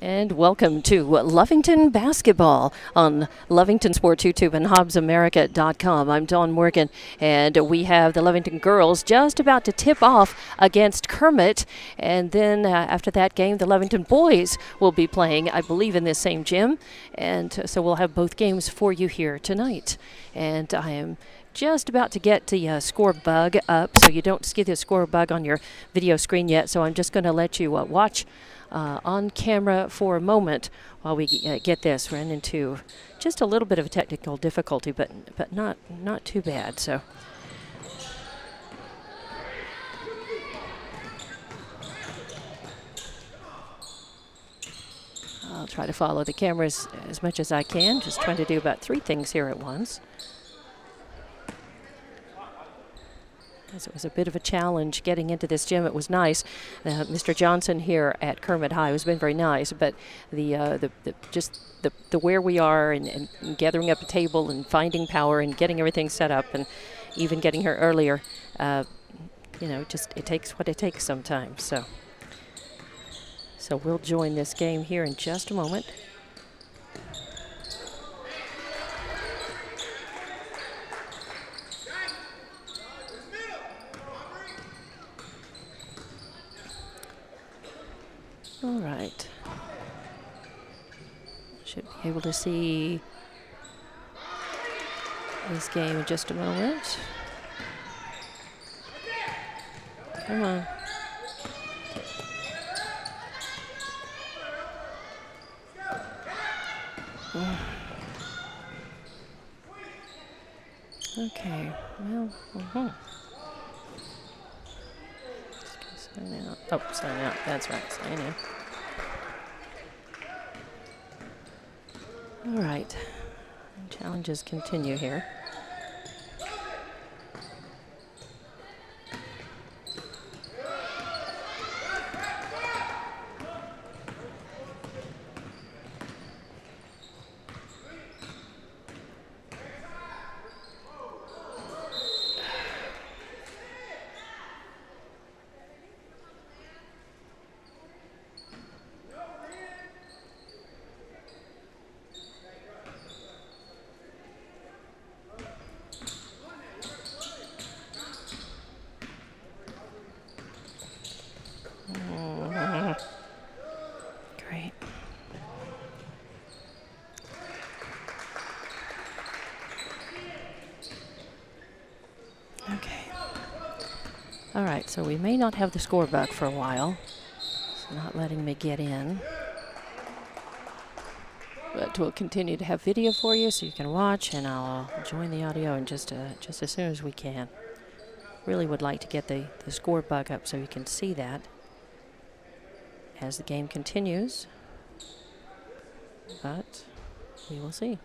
And welcome to Lovington Basketball on Lovington Sports YouTube and HobbsAmerica.com. I'm Dawn Morgan, and we have the Lovington girls just about to tip off against Kermit. And then after that game, the Lovington boys will be playing, I believe, in this same gym. And so we'll have both games for you here tonight. And I am just about to get the score bug up, so you don't see the score bug on your video screen yet. So I'm just going to let you watch on camera for a moment while we get this. Ran into just a little bit of a technical difficulty, but not too bad. So I'll try to follow the cameras as much as I can, just trying to do about 3 things here at once. As it was a bit of a challenge getting into this gym. It was nice. Mr. Johnson here at Kermit High has been very nice, but the where we are and gathering up a table and finding power and getting everything set up and even getting here earlier, you know, just it takes what it takes sometimes. So we'll join this game here in just a moment. All right. Should be able to see this game in just a moment. Come on. Okay, well, sign out. Oh, sign out. That's right, sign in. All right, challenges continue here. Great. Okay. All right, so we may not have the score bug for a while. It's not letting me get in. But we'll continue to have video for you so you can watch, and I'll join the audio in just as soon as we can. Really would like to get the score bug up so you can see that as the game continues, but we will see.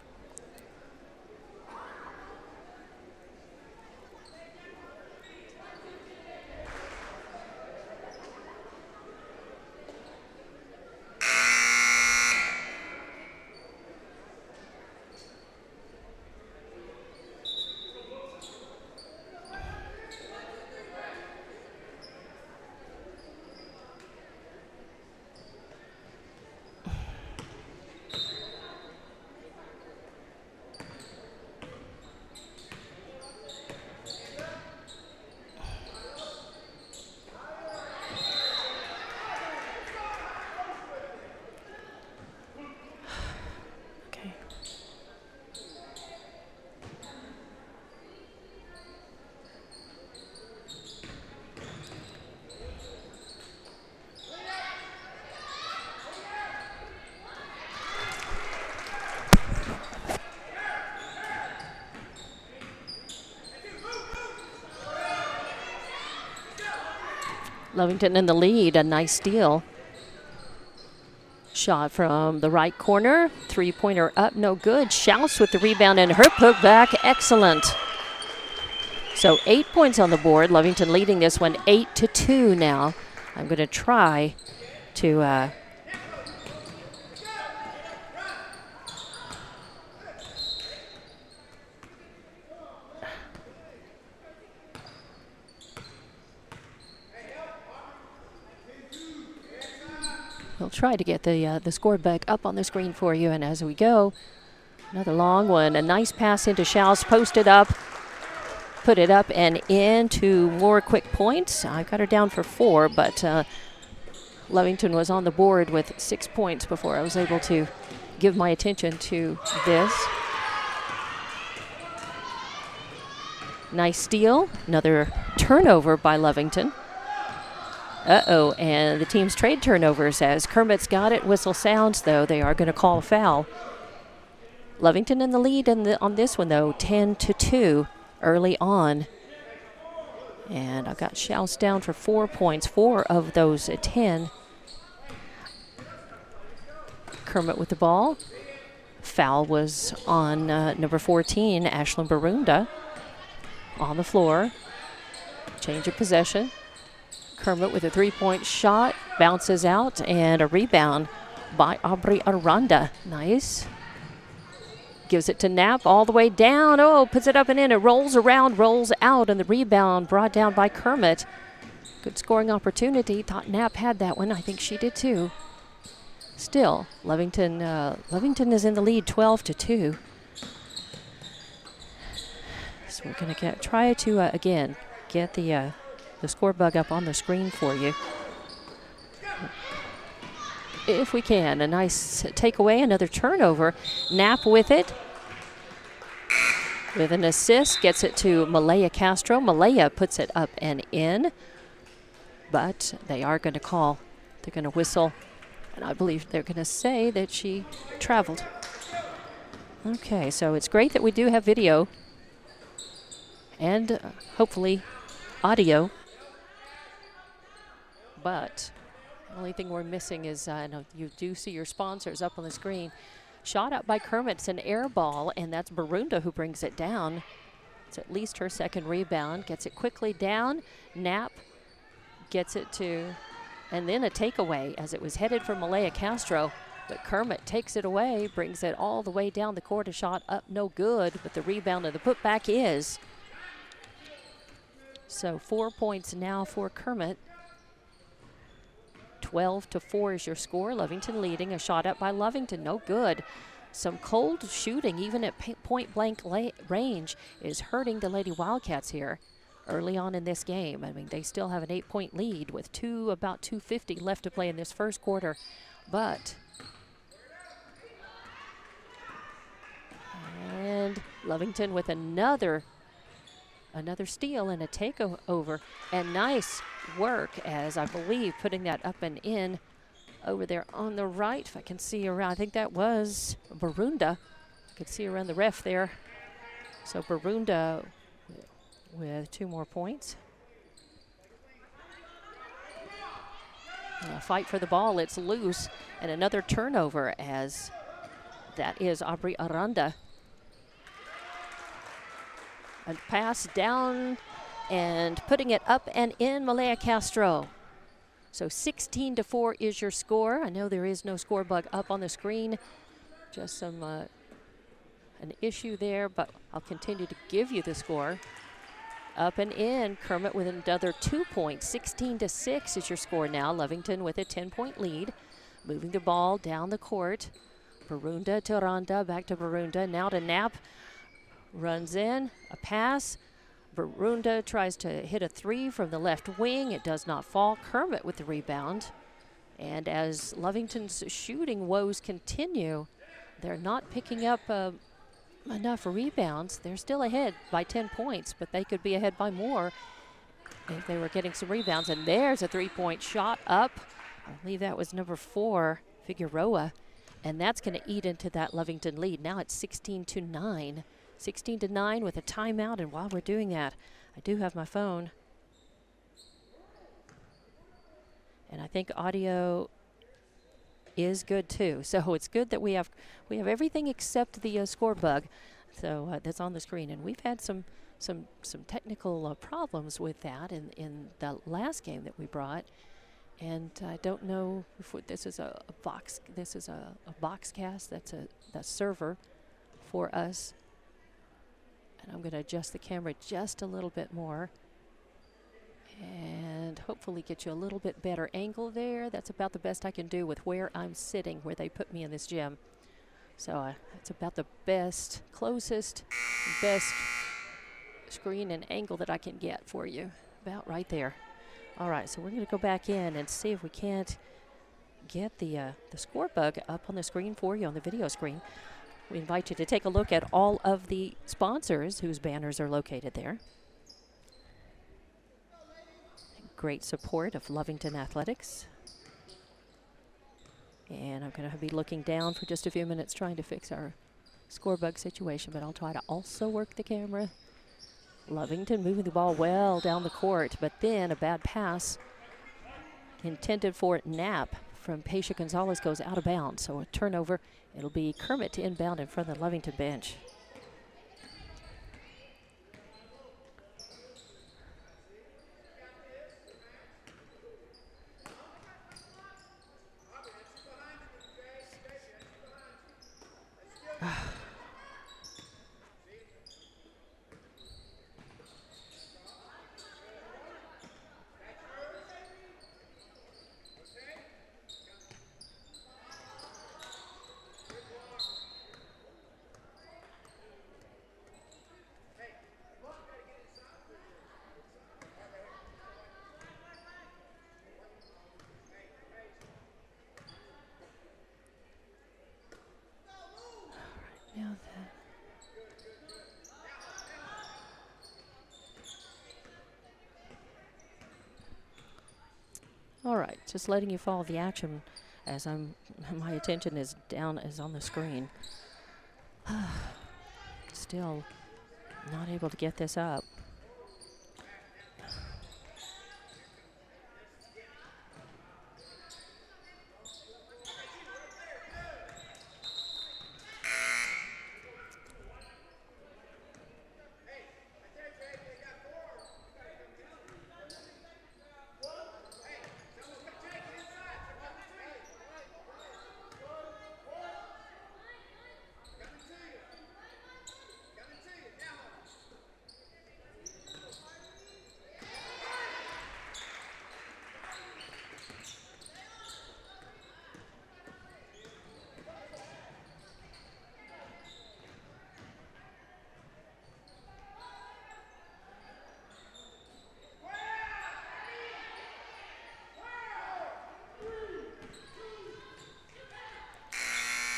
Lovington in the lead, a nice steal. Shot from the right corner, 3-pointer up, no good. Schaus with the rebound and her put back, excellent. So 8 points on the board. Lovington leading this one 8-2 now. I'm going to try to We'll try to get the score back up on the screen for you. And as we go, another long one. A nice pass into Schaus, posted up, put it up and into more quick points. I got her down for 4, but Lovington was on the board with 6 points before I was able to give my attention to this. Nice steal. Another turnover by Lovington. Uh-oh, and the team's trade turnovers as Kermit's got it. Whistle sounds, though. They are going to call a foul. Lovington in the lead on this one, though, 10-2 early on. And I've got Schaus down for 4 points, 4 of those at 10. Kermit with the ball. Foul was on number 14, Ashlyn Barunda, on the floor. Change of possession. Kermit with a 3-point shot, bounces out, and a rebound by Aubrey Aranda. Nice. Gives it to Knapp all the way down. Oh, puts it up and in. It rolls around, rolls out, and the rebound brought down by Kermit. Good scoring opportunity. Thought Knapp had that one. I think she did too. Still, Lovington is in the lead, 12-2. So we're going to try to again get the score bug up on the screen for you, if we can. A nice takeaway, another turnover. Knapp with it, with an assist, gets it to Malaya Castro. Malaya puts it up and in, but they are going to call. They're going to whistle, and I believe they're going to say that she traveled. Okay, so it's great that we do have video and hopefully audio. But the only thing we're missing is, I know you do see your sponsors up on the screen. Shot up by Kermit. It's an air ball, and that's Barunda who brings it down. It's at least her second rebound. Gets it quickly down. Knapp gets it to, and then a takeaway as it was headed for Malaya Castro. But Kermit takes it away, brings it all the way down the court. A shot up, no good, but the rebound and the putback is. So 4 points now for Kermit. 12-4 is your score. Lovington leading. A shot up by Lovington, no good. Some cold shooting, even at point-blank range, is hurting the Lady Wildcats here early on in this game. I mean, they still have an 8-point lead with about 2:50 left to play in this first quarter. But, and Lovington with another steal and a takeover, and nice work as I believe putting that up and in over there on the right. If I can see around, I think that was Barunda. I could see around the ref there. So Barunda with 2 more points. Fight for the ball, it's loose, and another turnover as that is Aubrey Aranda. A pass down and putting it up and in, Malaya Castro. So 16-4 is your score. I know there is no score bug up on the screen. Just some an issue there, but I'll continue to give you the score. Up and in, Kermit with another 2 points. 16-6 is your score now. Lovington with a 10-point lead. Moving the ball down the court. Barunda to Aranda, back to Barunda, now to Knapp. Runs in, a pass. Barunda tries to hit a 3 from the left wing. It does not fall. Kermit with the rebound. And as Lovington's shooting woes continue, they're not picking up enough rebounds. They're still ahead by 10 points, but they could be ahead by more if they were getting some rebounds. And there's a 3-point shot up. I believe that was number 4, Figueroa. And that's going to eat into that Lovington lead. Now it's 16-9. 16-9 with a timeout, and while we're doing that, I do have my phone. And I think audio is good too. So it's good that we have everything except the score bug. So that's on the screen, and we've had some technical problems with that in the last game that we brought. And I don't know if this is a box. This is a box cast. That's a server for us. And I'm going to adjust the camera just a little bit more. And hopefully get you a little bit better angle there. That's about the best I can do with where I'm sitting, where they put me in this gym. So it's about the best, closest, best screen and angle that I can get for you. About right there. All right, so we're going to go back in and see if we can't get the score bug up on the screen for you on the video screen. We invite you to take a look at all of the sponsors whose banners are located there. Great support of Lovington Athletics. And I'm going to be looking down for just a few minutes trying to fix our score bug situation, but I'll try to also work the camera. Lovington moving the ball well down the court, but then a bad pass intended for Knapp from Paisha Gonzalez goes out of bounds. So a turnover. It'll be Kermit to inbound in front of the Lovington bench. Now that all right, just letting you follow the action as my attention is on the screen. Still not able to get this up.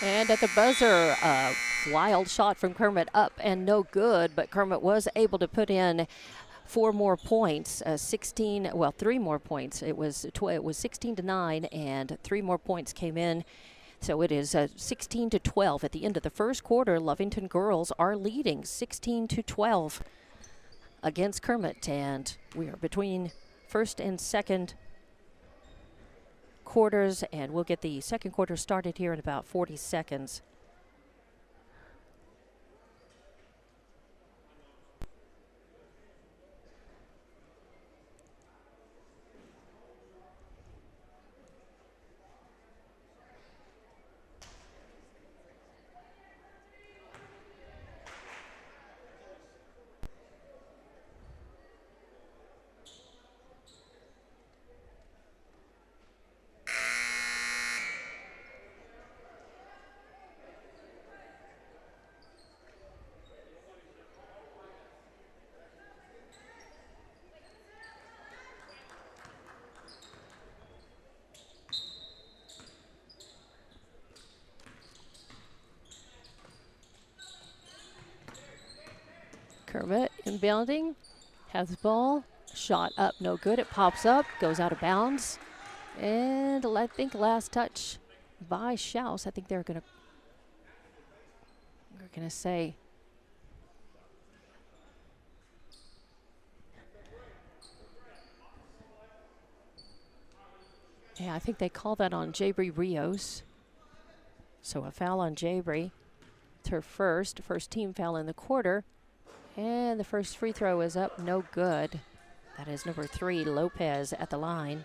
And at the buzzer, a wild shot from Kermit up and no good, but Kermit was able to put in 4 more points, 3 more points. It was 16-9, and 3 more points came in. So it is 16-12 at the end of the first quarter. Lovington girls are leading 16-12 against Kermit, and we are between first and second quarters, and we'll get the second quarter started here in about 40 seconds. Kermit inbounding, has the ball, shot up, no good. It pops up, goes out of bounds, and I think last touch by Schaus. I think they're gonna say. Yeah, I think they call that on Jabri Rios. So a foul on Jabri. It's her first team foul in the quarter. And the first free throw is up, no good. That is number 3, Lopez, at the line.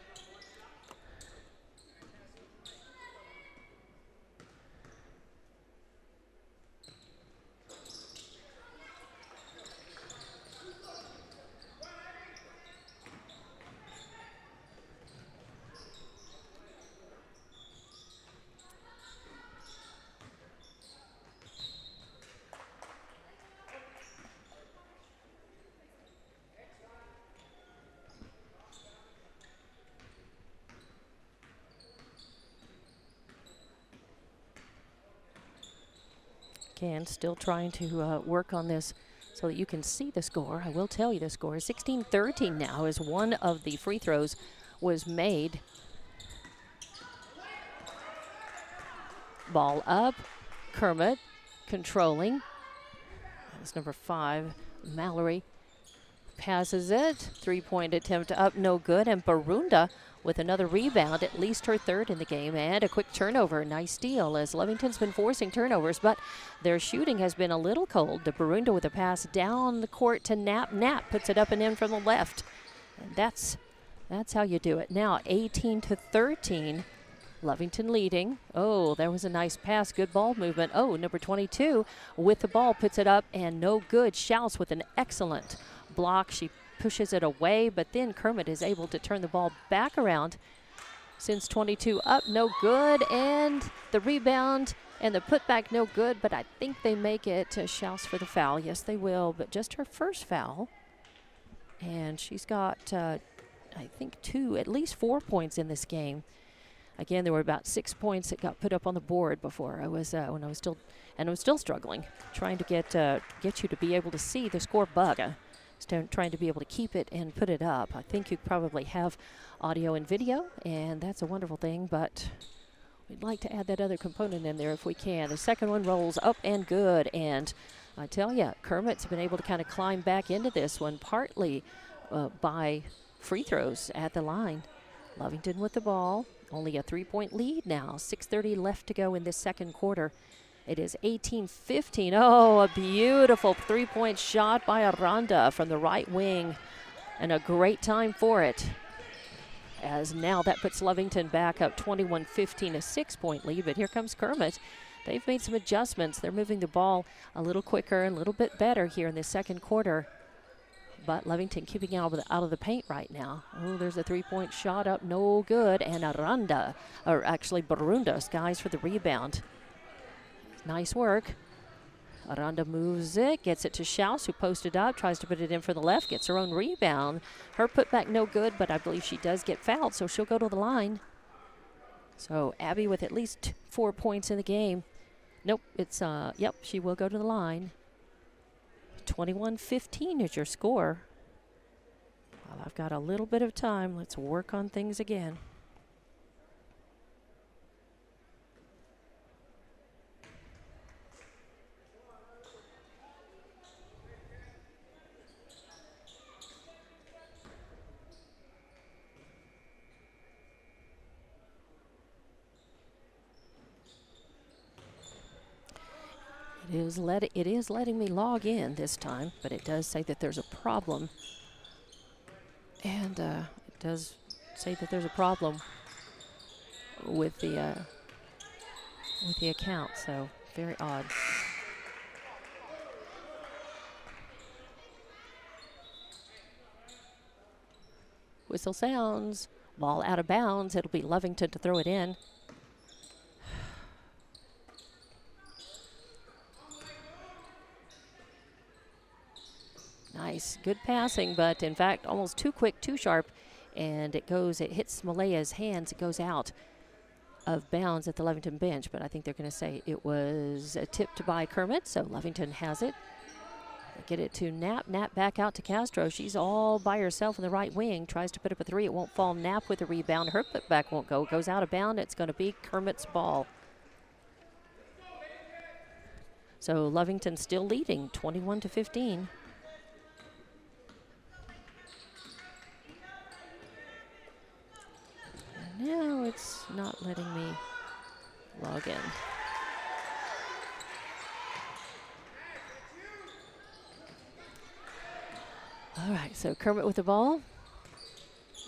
Again, still trying to work on this so that you can see the score. I will tell you the score is 16-13 now as one of the free throws was made. Ball up, Kermit controlling. That's number 5, Mallory passes it. 3-point attempt up, no good. And Barunda with another rebound, at least her 3rd in the game, and a quick turnover. Nice steal as Lovington's been forcing turnovers, but their shooting has been a little cold. The Barunda with a pass down the court to Knapp. Knapp puts it up and in from the left. And that's how you do it. Now 18-13. Lovington leading. Oh, there was a nice pass. Good ball movement. Oh, number 22 with the ball puts it up and no good. Schaus with an excellent block. She pushes it away, but then Kermit is able to turn the ball back around. Since 22 up, no good. And the rebound and the putback, no good, but I think they make it to Schaus for the foul. Yes, they will, but just her first foul. And she's got, I think, at least 4 points in this game. Again, there were about 6 points that got put up on the board before I was when I was still struggling, trying to get you to be able to see the score bug. Trying to be able to keep it and put it up. I think you probably have audio and video, and that's a wonderful thing, but we'd like to add that other component in there if we can. The second one rolls up and good, and I tell you, Kermit's been able to kind of climb back into this one, partly by free throws at the line. Lovington with the ball. Only a 3-point lead now. 6:30 left to go in this second quarter. It is 18-15. Oh, a beautiful 3-point shot by Aranda from the right wing. And a great time for it. As now that puts Lovington back up 21-15, a 6-point lead. But here comes Kermit. They've made some adjustments. They're moving the ball a little quicker and a little bit better here in the second quarter. But Lovington keeping out of the paint right now. Oh, there's a 3-point shot up, no good. And Barunda skies for the rebound. Nice work. Aranda moves it, gets it to Schaus, who posted up, tries to put it in for the left, gets her own rebound. Her putback no good, but I believe she does get fouled, so she'll go to the line. So Abby with at least 4 points in the game. Nope, she will go to the line. 21-15 is your score. Well, I've got a little bit of time. Let's work on things again. It is letting me log in this time, but it does say that there's a problem. And it does say that there's a problem with the account, so very odd. Whistle sounds. Ball out of bounds. It'll be Lovington to throw it in. Nice, good passing, but in fact, almost too quick, too sharp, and it hits Malaya's hands. It goes out of bounds at the Lovington bench, but I think they're going to say it was tipped by Kermit, so Lovington has it. They get it to Knapp. Knapp back out to Castro. She's all by herself in the right wing, tries to put up a 3. It won't fall. Knapp with the rebound. Her putback won't go. It goes out of bounds. It's going to be Kermit's ball. So Lovington still leading, 21-15. Now it's not letting me log in. All right, so Kermit with the ball.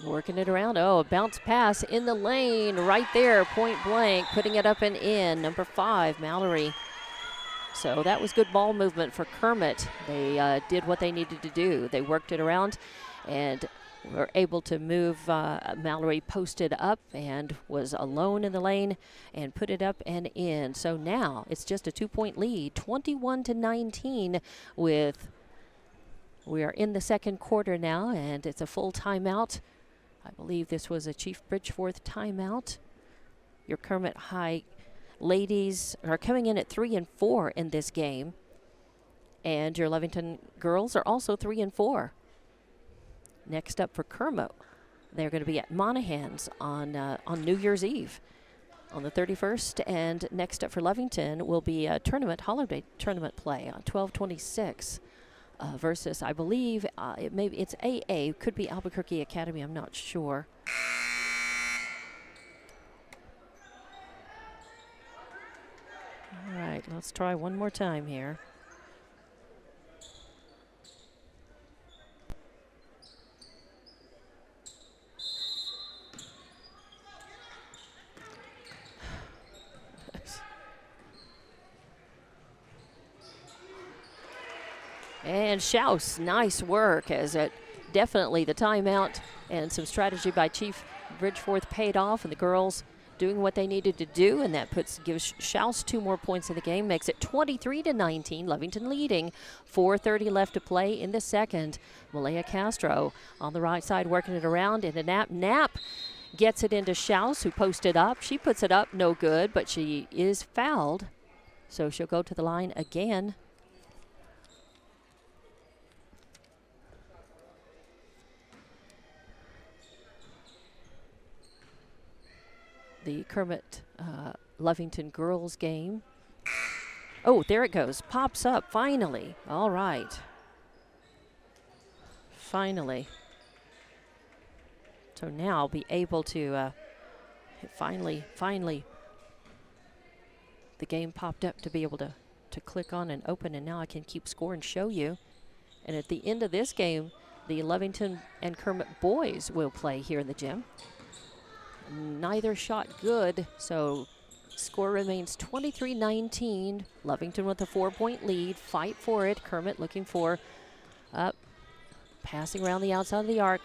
Working it around. Oh, a bounce pass in the lane right there, point blank, putting it up and in. Number 5, Mallory. So that was good ball movement for Kermit. They did what they needed to do. They worked it around and were able to move. Mallory posted up and was alone in the lane and put it up and in. So now it's just a 2-point lead, 21-19 we are in the second quarter now, and it's a full timeout. I believe this was a Chief Bridgeforth timeout. Your Kermit High ladies are coming in at 3 and 4 in this game. And your Lovington girls are also 3 and 4. Next up for Kermit, they're going to be at Monahan's on New Year's Eve on the 31st. And next up for Lovington will be a holiday tournament play on 12/26 versus, I believe, it's AA, could be Albuquerque Academy, I'm not sure. All right, let's try one more time here. And Schaus, nice work, as it definitely the timeout and some strategy by Chief Bridgeforth paid off, and the girls doing what they needed to do, and that gives Schaus 2 more points in the game, makes it 23-19. Lovington leading. 4:30 left to play in the second. Malaya Castro on the right side working it around into Knapp. Knapp gets it into Schaus, who posted up. She puts it up, no good, but she is fouled, so she'll go to the line again. The Kermit Lovington girls game. Oh, there it goes. Pops up, finally. All right. Finally. So now I'll be able to, finally, the game popped up to be able to click on and open, and now I can keep score and show you. And at the end of this game, the Lovington and Kermit boys will play here in the gym. Neither shot good, so score remains 23-19. Lovington with a 4-point lead. Fight for it. Kermit looking for passing around the outside of the arc,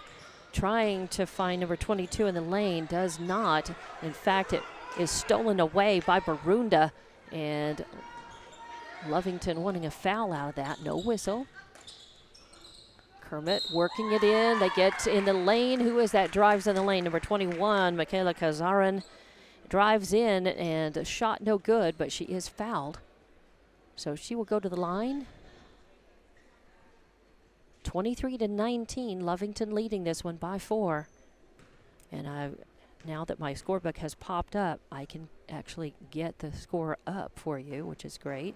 trying to find number 22 in the lane. Does not. In fact, it is stolen away by Barunda, and Lovington wanting a foul out of that. No whistle. Kermit working it in. They get in the lane. Who is that drives in the lane? Number 21, Michaela Kazarin, drives in, and a shot no good, but she is fouled. So she will go to the line. 23-19, Lovington leading this one by 4. And now that my scorebook has popped up, I can actually get the score up for you, which is great.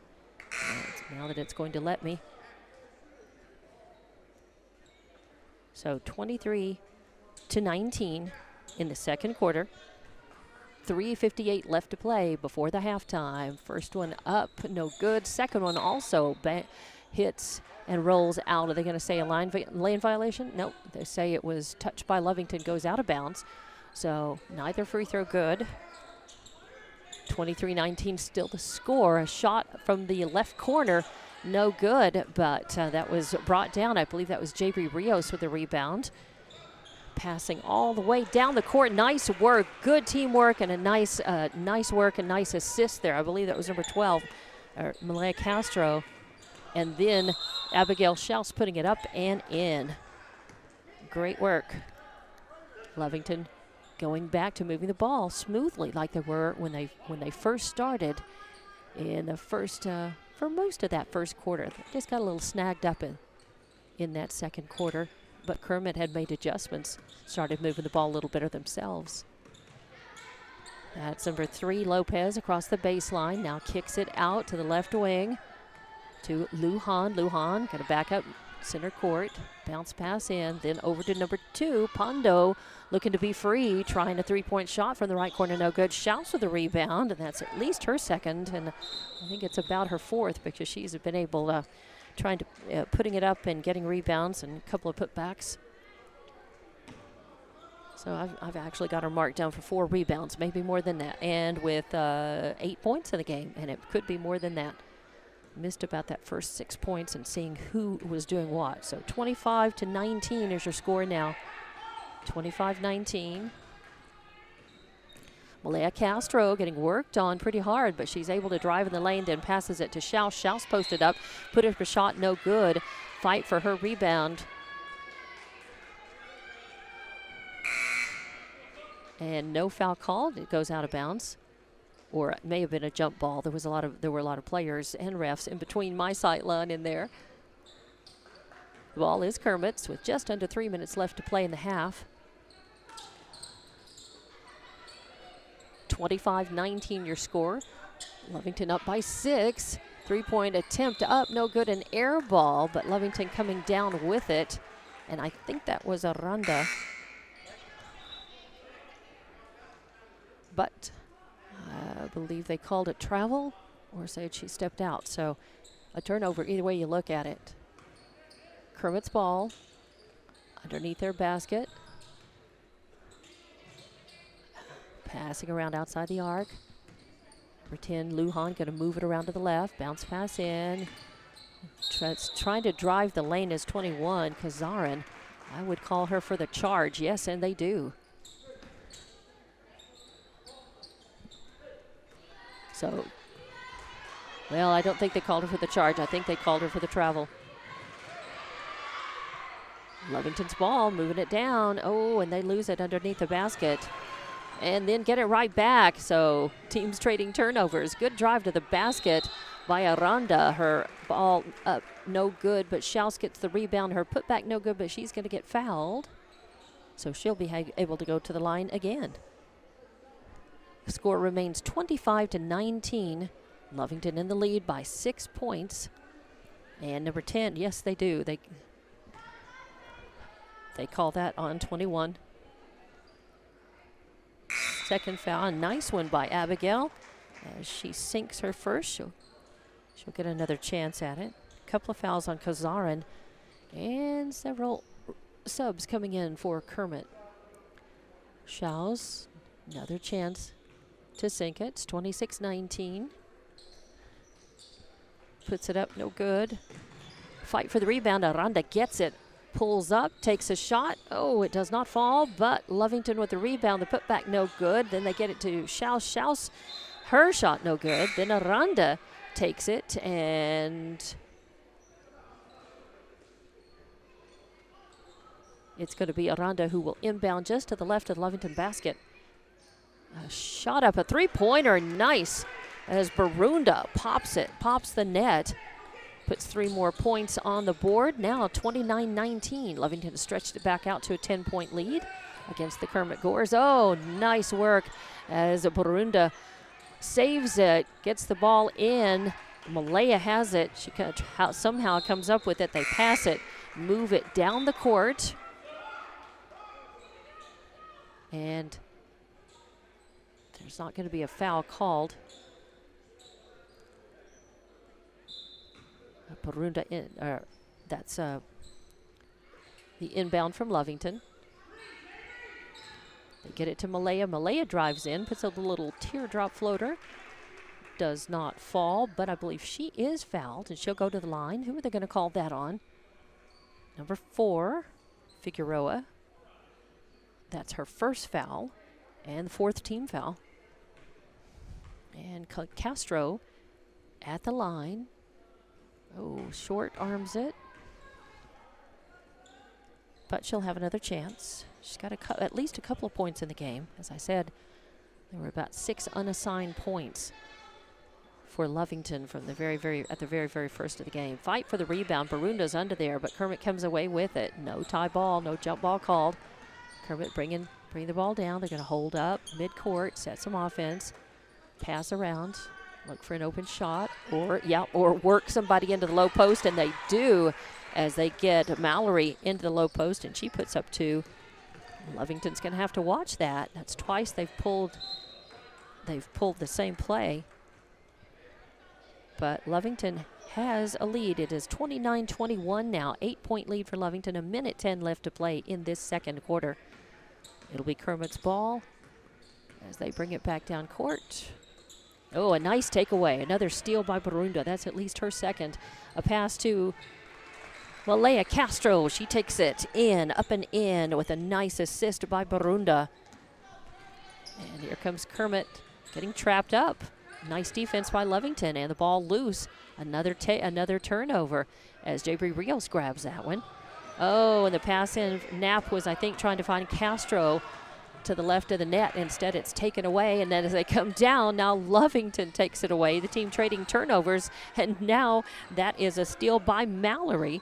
And now that it's going to let me. So 23-19 in the second quarter. 3:58 left to play before the halftime. First one up, no good. Second one also hits and rolls out. Are they going to say a lane violation? Nope. They say it was touched by Lovington, goes out of bounds. So neither free throw good. 23-19 still the score. A shot from the left corner, no good, but that was brought down. I believe that was J.B. Rios with the rebound. Passing all the way down the court. Nice work, good teamwork, and a nice work and nice assist there. I believe that was number 12, Malaya Castro. And then Abigail Schaus putting it up and in. Great work. Lovington going back to moving the ball smoothly like they were when they first started in the first for most of that first quarter. They just got a little snagged up in that second quarter, but Kermit had made adjustments, started moving the ball a little better themselves. That's number 3, Lopez, across the baseline. Now kicks it out to the left wing to Lujan. Lujan got to back up center court, bounce pass in, then over to number 2, Pondo, looking to be free, trying a 3-point shot from the right corner, no good. Schaus with a rebound, and that's at least her second, and I think it's about her 4th, because she's been able trying to putting it up and getting rebounds and a couple of putbacks. So I've actually got her marked down for 4 rebounds, maybe more than that, and with 8 points in the game, and it could be more than that. Missed about that first 6 points and seeing who was doing what. So 25-19 is your score now. 25-19. Malaya Castro getting worked on pretty hard, but she's able to drive in the lane, then passes it to Schaus. Schaus posted up, put up a shot, no good. Fight for her rebound. And no foul called. It goes out of bounds. or it may have been a jump ball. There were a lot of players and refs in between my sight line in there. The ball is Kermit's with just under 3 minutes left to play in the half. 25-19 your score. Lovington up by 6. 3-point attempt up, no good, an air ball, but Lovington coming down with it. And I think that was Aranda. But I believe they called it travel or said she stepped out. So a turnover, either way you look at it. Kermit's ball underneath their basket. Passing around outside the arc. Number 10, Lujan, going to move it around to the left. Bounce pass in. Trying to drive the lane is 21, Kazarin. I would call her for the charge. Yes, and they do. So, well, I don't think they called her for the charge. I think they called her for the travel. Lovington's ball, moving it down. Oh, and they lose it underneath the basket. And then get it right back. So teams trading turnovers. Good drive to the basket by Aranda. Her ball up, no good, but Schaus gets the rebound. Her putback, no good, but she's going to get fouled. So she'll be able to go to the line again. The score remains 25-19. Lovington in the lead by 6 points. And number 10, yes, they do. They call that on 21. Second foul, a nice one by Abigail. As she sinks her first, she'll get another chance at it. A couple of fouls on Kazarin. And several subs coming in for Kermit. Schaus, another chance to sink it. It's 26-19. Puts it up, no good. Fight for the rebound. Aranda gets it. Pulls up, takes a shot. Oh, it does not fall, but Lovington with the rebound. The putback, no good. Then they get it to Schaus. Schaus, her shot, no good. Then Aranda takes it, and it's going to be Aranda who will inbound just to the left of the Lovington basket. A shot up, a three-pointer, nice, as Barunda pops the net. Puts 3 more points on the board. Now 29-19. Lovington stretched it back out to a 10-point lead against the Kermit Gores. Oh, nice work as Barunda saves it, gets the ball in. Malaya has it. She somehow comes up with it. They pass it, move it down the court. And there's not going to be a foul called. Barunda that's the inbound from Lovington. They get it to Malaya. Malaya drives in, puts a little teardrop floater. Does not fall, but I believe she is fouled, and she'll go to the line. Who are they going to call that on? Number 4, Figueroa. That's her first foul, and the 4th team foul. And Castro at the line. Oh, short arms it. But she'll have another chance. She's got at least a couple of points in the game. As I said, there were about 6 unassigned points for Lovington from the very first of the game. Fight for the rebound. Barunda's under there, but Kermit comes away with it. No tie ball, no jump ball called. Kermit bring the ball down. They're going to hold up mid-court, set some offense, pass around. Look for an open shot, or work somebody into the low post, and they do as they get Mallory into the low post, and she puts up 2. Lovington's going to have to watch that. That's twice they've pulled the same play. But Lovington has a lead. It is 29-21 now, 8-point lead for Lovington, 1:10 left to play in this second quarter. It'll be Kermit's ball as they bring it back down court. Oh, a nice takeaway. Another steal by Barunda. That's at least her second. A pass to Malaya Castro. She takes it up and in with a nice assist by Barunda. And here comes Kermit getting trapped up. Nice defense by Lovington, and the ball loose. Another turnover as Jabri Rios grabs that one. Oh, and the pass in. Knapp was, I think, trying to find Castro. to the left of the net. Instead, it's taken away, and then as they come down, now Lovington takes it away. The team trading turnovers, and now that is a steal by Mallory.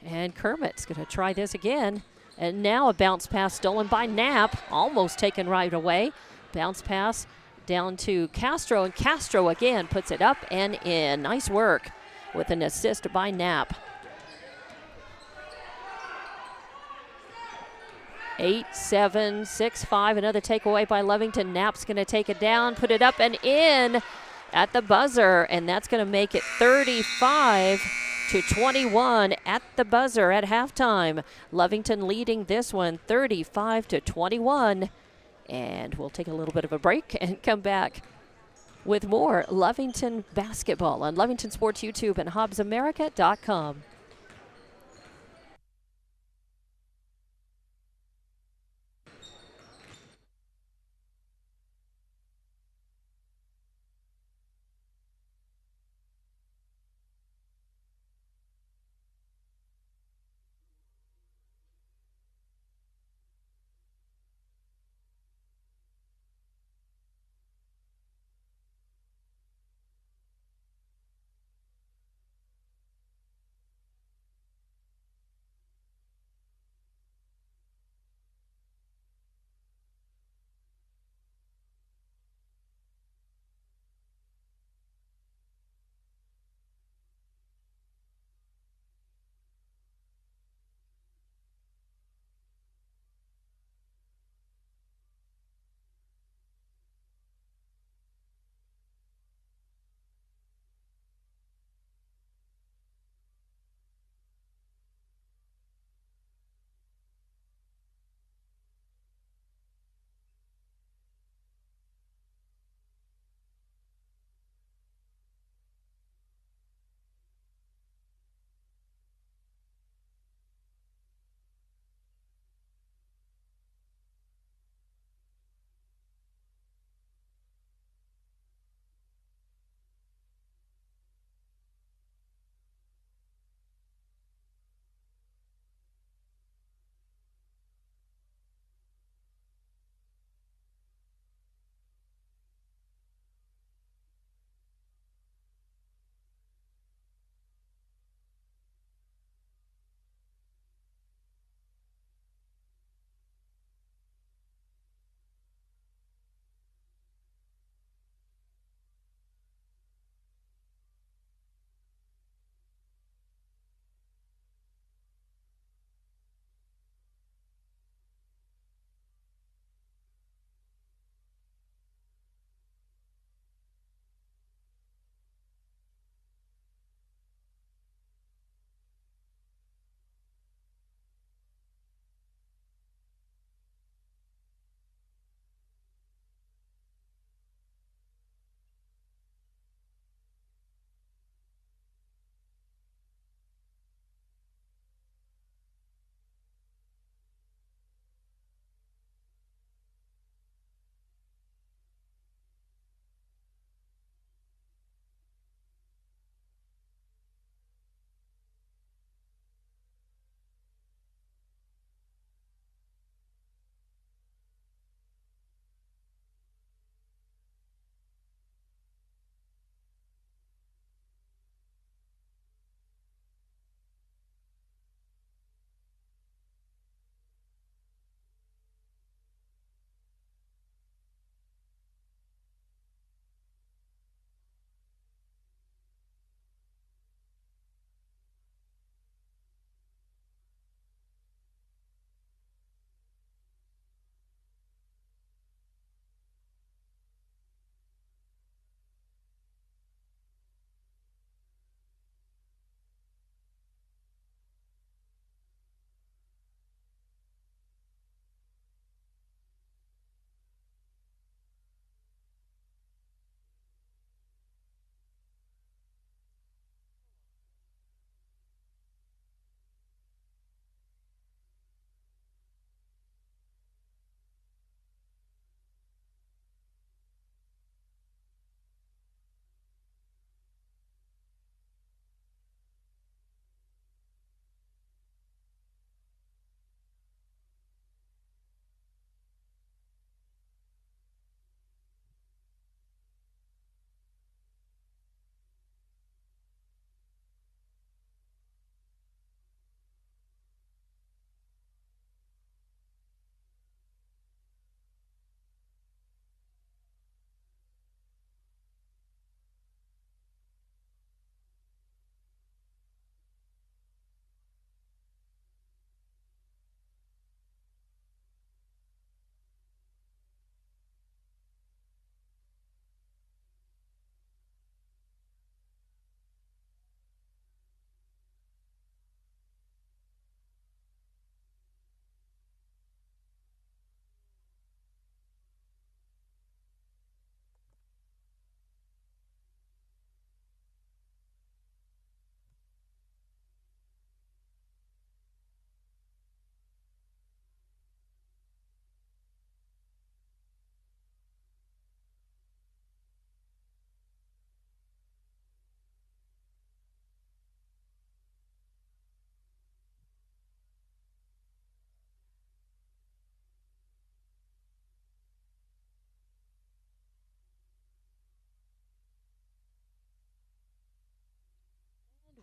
And Kermit's going to try this again. And now a bounce pass stolen by Knapp, almost taken right away. Bounce pass down to Castro, and Castro again puts it up and in. Nice work with an assist by Knapp. 8-7, 6-5, another takeaway by Lovington. Knapp's going to take it down, put it up and in at the buzzer, and that's going to make it 35-21 at the buzzer at halftime. Lovington leading this one 35-21. And we'll take a little bit of a break and come back with more Lovington basketball on Lovington Sports YouTube and HobbsAmerica.com.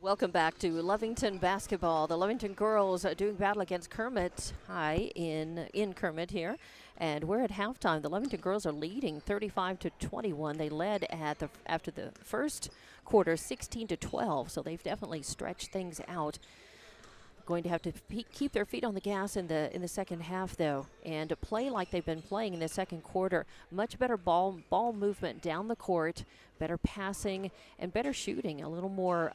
Welcome back to Lovington basketball. The Lovington girls are doing battle against Kermit High in Kermit here. And we're at halftime. The Lovington girls are leading 35-21. They led after the first quarter 16-12. So they've definitely stretched things out. Going to have to keep their feet on the gas in the second half, though, and to play like they've been playing in the second quarter. Much better ball movement down the court, better passing, and better shooting. A little more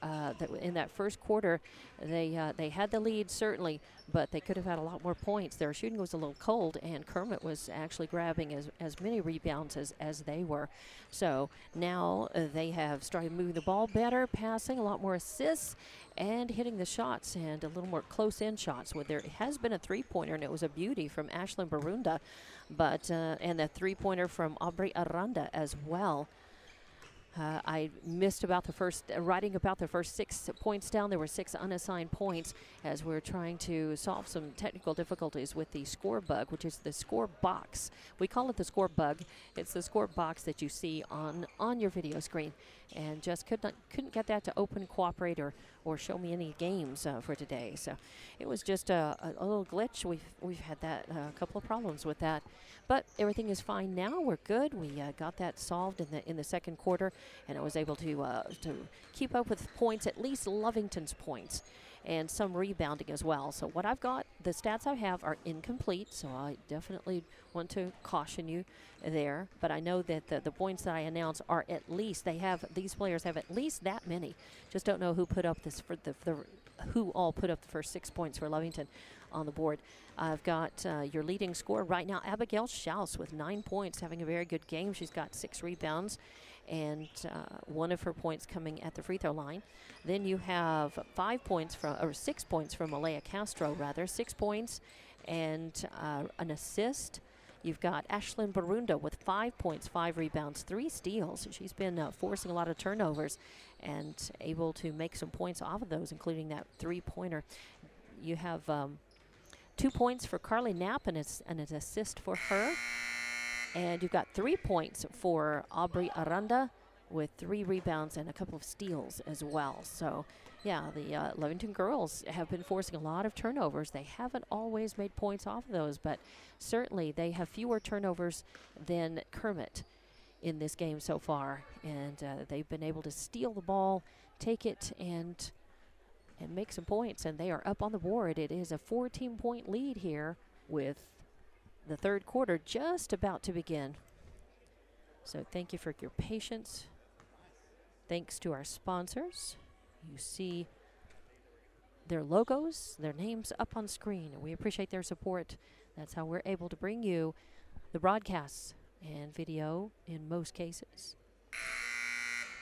in that first quarter. They had the lead, certainly, but they could have had a lot more points. Their shooting was a little cold, and Kermit was actually grabbing as many rebounds as they were. So now they have started moving the ball better, passing, a lot more assists, and hitting the shots, and a little more close-in shots. Where there has been a three-pointer, and it was a beauty from Ashlyn Barunda, but and the three-pointer from Aubrey Aranda as well. I missed about the first, writing about the first 6 points down. There were 6 unassigned points as we're trying to solve some technical difficulties with the score bug, which is the score box. We call it the score bug. It's the score box that you see on your video screen, and just couldn't get that to open, cooperate, or show me any games for today. So it was just a little glitch. We've had that a couple of problems with that, but everything is fine now. We're good. We got that solved in the second quarter. And I was able to keep up with points, at least Lovington's points, and some rebounding as well. So what I've got, the stats I have are incomplete, so I definitely want to caution you there. But I know that the points that I announce are at least, these players have at least that many. Just don't know who put up this for who all put up the first 6 points for Lovington on the board. I've got your leading scorer right now, Abigail Schaus, with 9 points, having a very good game. She's got 6 rebounds, and one of her points coming at the free throw line. Then you have 6 points from Malaya Castro, 6 points and an assist. You've got Ashlyn Barunda with 5 points, 5 rebounds, 3 steals. She's been forcing a lot of turnovers and able to make some points off of those, including that three-pointer. You have 2 points for Carly Knapp and an assist for her. And you've got 3 points for Aubrey Aranda with 3 rebounds and a couple of steals as well. So, yeah, the Lovington girls have been forcing a lot of turnovers. They haven't always made points off of those, but certainly they have fewer turnovers than Kermit in this game so far. And they've been able to steal the ball, take it, and make some points. And they are up on the board. It is a 14-point lead here with the third quarter just about to begin. So thank you for your patience. Thanks to our sponsors. You see their logos, their names up on screen, and we appreciate their support. That's how we're able to bring you the broadcasts and video in most cases.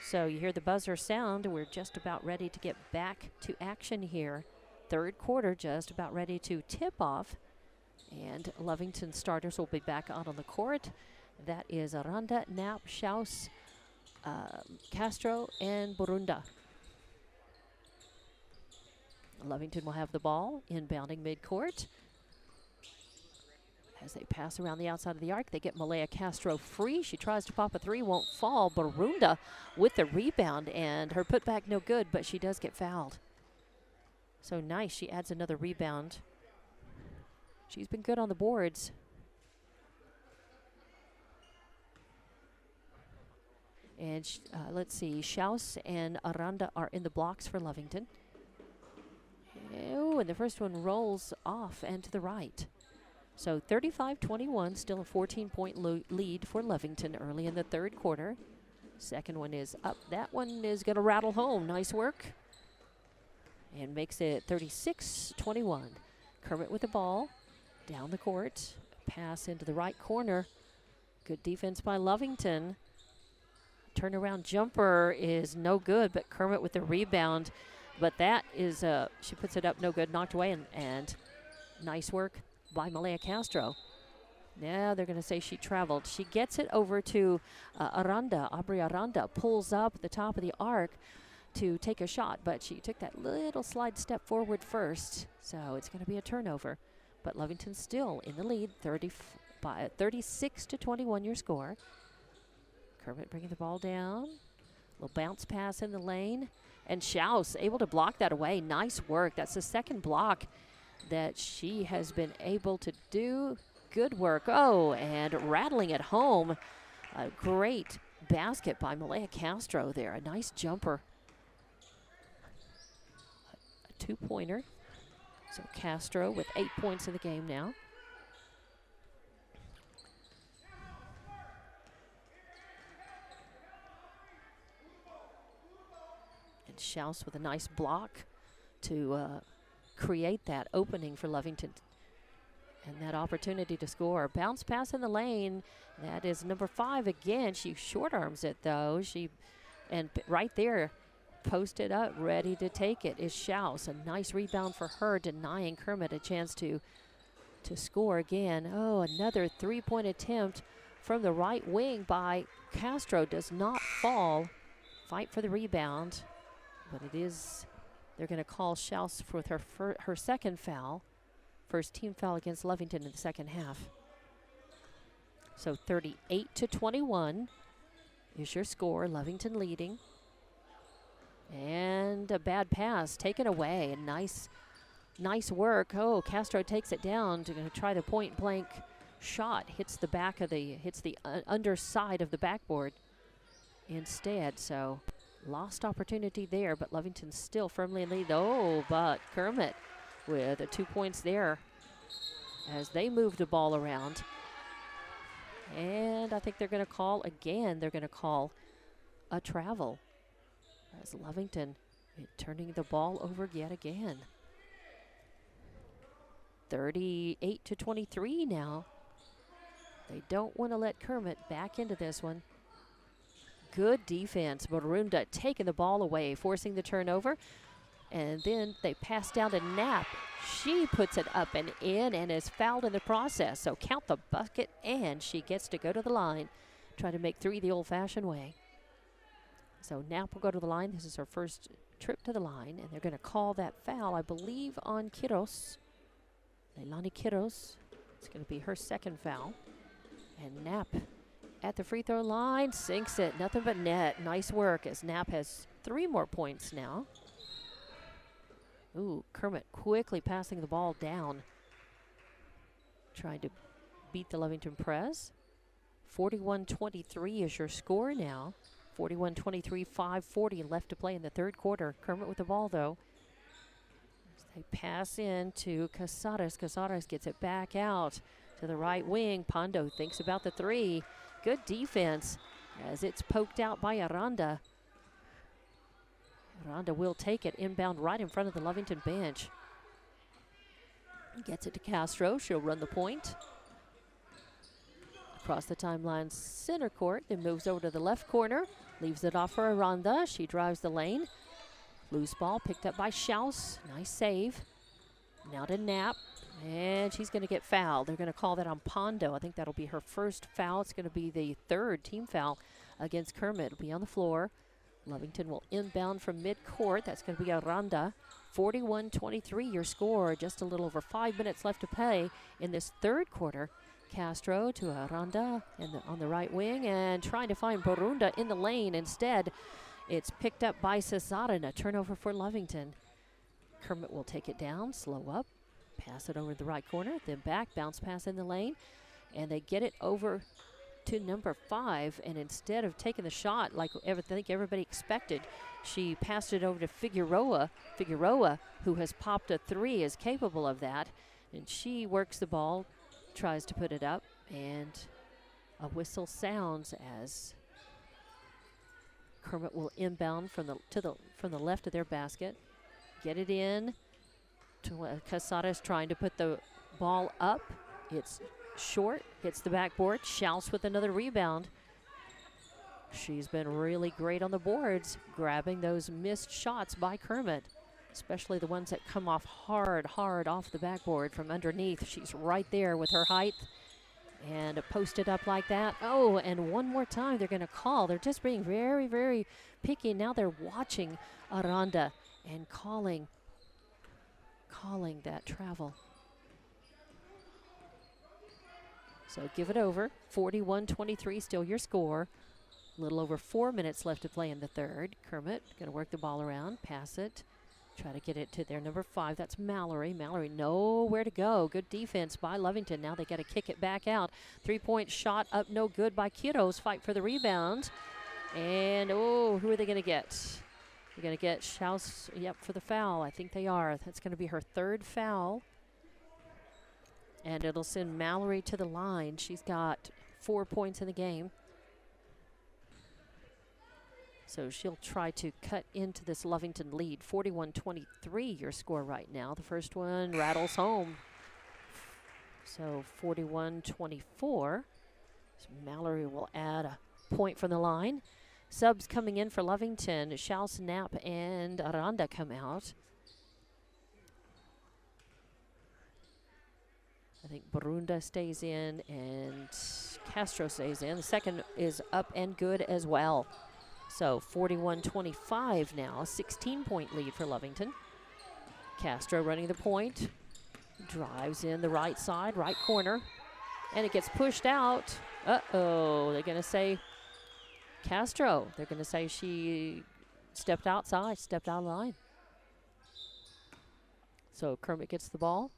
So you hear the buzzer sound. We're just about ready to get back to action here. Third quarter just about ready to tip off, and Lovington starters will be back out on the court. That is Aranda, Knapp, Schaus, Castro, and Burunda. Lovington will have the ball, inbounding midcourt. As they pass around the outside of the arc, they get Malaya Castro free. She tries to pop a 3, won't fall. Burunda with the rebound, and her putback no good, but she does get fouled. So nice, she adds another rebound. She's been good on the boards. And let's see, Schaus and Aranda are in the blocks for Lovington. Oh, and the first one rolls off and to the right. So 35-21, still a 14-point lead for Lovington early in the third quarter. Second one is up. That one is going to rattle home. Nice work. And makes it 36-21. Kermit with the ball. Down the court. Pass into the right corner. Good defense by Lovington. Turnaround jumper is no good, but Kermit with the rebound. But that is, she puts it up no good, knocked away, and nice work by Malaya Castro. Now they're going to say she traveled. She gets it over to Aranda. Aubrey Aranda pulls up the top of the arc to take a shot, but she took that little slide step forward first, so it's going to be a turnover. But Lovington still in the lead, 36-21 your score. Kermit bringing the ball down. Little bounce pass in the lane. And Schaus able to block that away. Nice work. That's the second block that she has been able to do. Good work. Oh, and rattling it home. A great basket by Malaya Castro there. A nice jumper. A two-pointer. So Castro with 8 points in the game now. And Schaus with a nice block to create that opening for Lovington. And that opportunity to score. Bounce pass in the lane. That is number 5 again. She short arms it though. And right there, posted up, ready to take it is Schaus. A nice rebound for her, denying Kermit a chance to score again. Oh, another three-point attempt from the right wing by Castro. Does not fall. Fight for the rebound. But they're going to call Schaus for her second foul. First team foul against Lovington in the second half. So 38-21 is your score. Lovington leading. And a bad pass taken away. And nice work. Oh, Castro takes it down to try the point blank shot. Hits the underside of the backboard instead. So lost opportunity there, but Lovington still firmly in lead. Oh, but Kermit with 2 points there as they move the ball around. And I think they're going to call again. They're going to call a travel as Lovington turning the ball over yet again. 38-23 now. They don't want to let Kermit back into this one. Good defense. Borunda taking the ball away, forcing the turnover. And then they pass down to Knapp. She puts it up and in and is fouled in the process. So count the bucket, and she gets to go to the line. Try to make 3 the old-fashioned way. So Knapp will go to the line. This is her first trip to the line, and they're going to call that foul, I believe, on Quiros. Leilani Quiros. It's going to be her second foul. And Knapp at the free throw line, sinks it. Nothing but net. Nice work as Knapp has 3 more points now. Ooh, Kermit quickly passing the ball down. Trying to beat the Lovington press. 41-23 is your score now. 41-23, 5:40 left to play in the third quarter. Kermit with the ball, though. As they pass in to Casares. Casares gets it back out to the right wing. Pondo thinks about the 3. Good defense as it's poked out by Aranda. Aranda will take it inbound right in front of the Lovington bench. Gets it to Castro. She'll run the point. Across the timeline center court, then moves over to the left corner. Leaves it off for Aranda. She drives the lane. Loose ball picked up by Schaus. Nice save. Now to Knapp. And she's going to get fouled. They're going to call that on Pondo. I think that'll be her first foul. It's going to be the 3rd team foul against Kermit. It'll be on the floor. Lovington will inbound from midcourt. That's going to be Aranda. 41-23 your score. Just a little over 5 minutes left to play in this third quarter. Castro to Aranda on the right wing and trying to find Borunda in the lane. Instead, it's picked up by Cesar and a turnover for Lovington. Kermit will take it down, slow up, pass it over the right corner, then back, bounce pass in the lane, and they get it over to number 5, and instead of taking the shot like I think everybody expected, she passed it over to Figueroa. Figueroa, who has popped a 3, is capable of that, and she works the ball, tries to put it up, and a whistle sounds as Kermit will inbound from the left of their basket. Get it in to Casares trying to put the ball up. It's short, hits the backboard. Schaus with another rebound. She's been really great on the boards, grabbing those missed shots by Kermit, especially the ones that come off hard off the backboard from underneath. She's right there with her height and posted up like that. Oh, and one more time they're going to call. They're just being very, very picky. Now they're watching Aranda and calling that travel. So give it over. 41-23 still your score. A little over 4 minutes left to play in the third. Kermit going to work the ball around, pass it, try to get it to their number 5. That's Mallory. Mallory nowhere to go. Good defense by Lovington. Now they got to kick it back out. 3-point shot up, no good by Kiddos. Fight for the rebound. And, who are they going to get? They're going to get Schaus, for the foul. I think they are. That's going to be her 3rd foul. And it'll send Mallory to the line. She's got 4 points in the game. So she'll try to cut into this Lovington lead. 41-23 your score right now. The first one rattles home. So 41-24. So Mallory will add a point from the line. Subs coming in for Lovington. Schaus, Knapp, and Aranda come out. I think Barunda stays in and Castro stays in. The second is up and good as well. So 41-25 now, 16-point lead for Lovington. Castro running the point, drives in the right side, right corner, and it gets pushed out. Uh-oh, they're going to say Castro. They're going to say she stepped outside, stepped out of line. So Kermit gets the ball.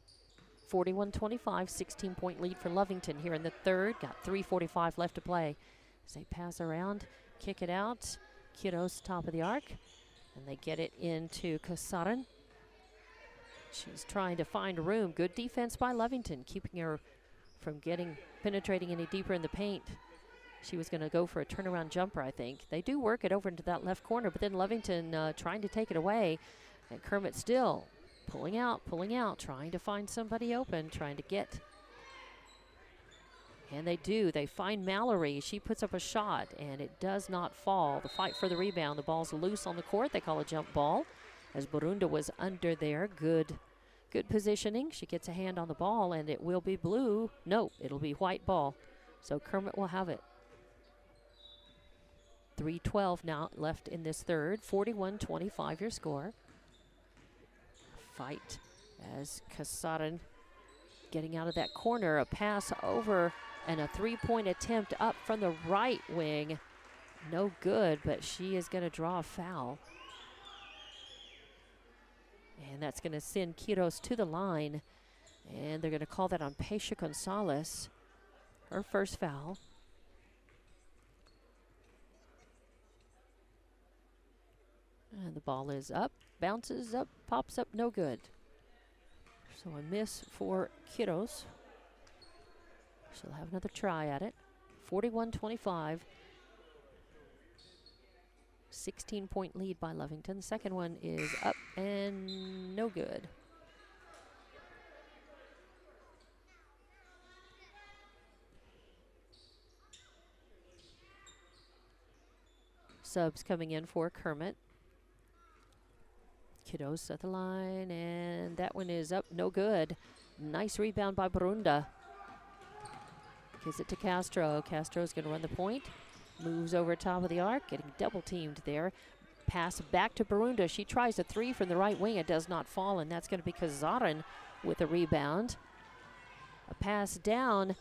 41-25, 16-point lead for Lovington here in the third. Got 3:45 left to play. As they pass around, kick it out. Kiddos top of the arc. And they get it into Kasarin. She's trying to find room. Good defense by Lovington, keeping her from penetrating any deeper in the paint. She was going to go for a turnaround jumper, I think. They do work it over into that left corner, but then Lovington trying to take it away. And Kermit still pulling out, trying to find somebody open, trying to get. And they do. They find Mallory. She puts up a shot, and it does not fall. The fight for the rebound. The ball's loose on the court. They call a jump ball as Barunda was under there. Good positioning. She gets a hand on the ball, and it will be blue. No, it'll be white ball. So Kermit will have it. 3:12 now left in this third. 41-25 your score. Fight as Kasarin getting out of that corner. A pass over and a 3-point attempt up from the right wing. No good, but she is going to draw a foul. And that's going to send Kiddos to the line. And they're going to call that on Pesha Gonzalez. Her first foul. And the ball is up, bounces up, pops up, no good. So a miss for Kiddos. She'll have another try at it. 41-25. 16-point lead by Lovington. The second one is up and no good. Subs coming in for Kermit. Kiddos at the line, and that one is up, no good. Nice rebound by Barunda. Gives it to Castro. Castro's going to run the point. Moves over top of the arc, getting double teamed there. Pass back to Barunda. She tries a 3 from the right wing. It does not fall, and that's going to be Kazarin with a rebound. A pass down,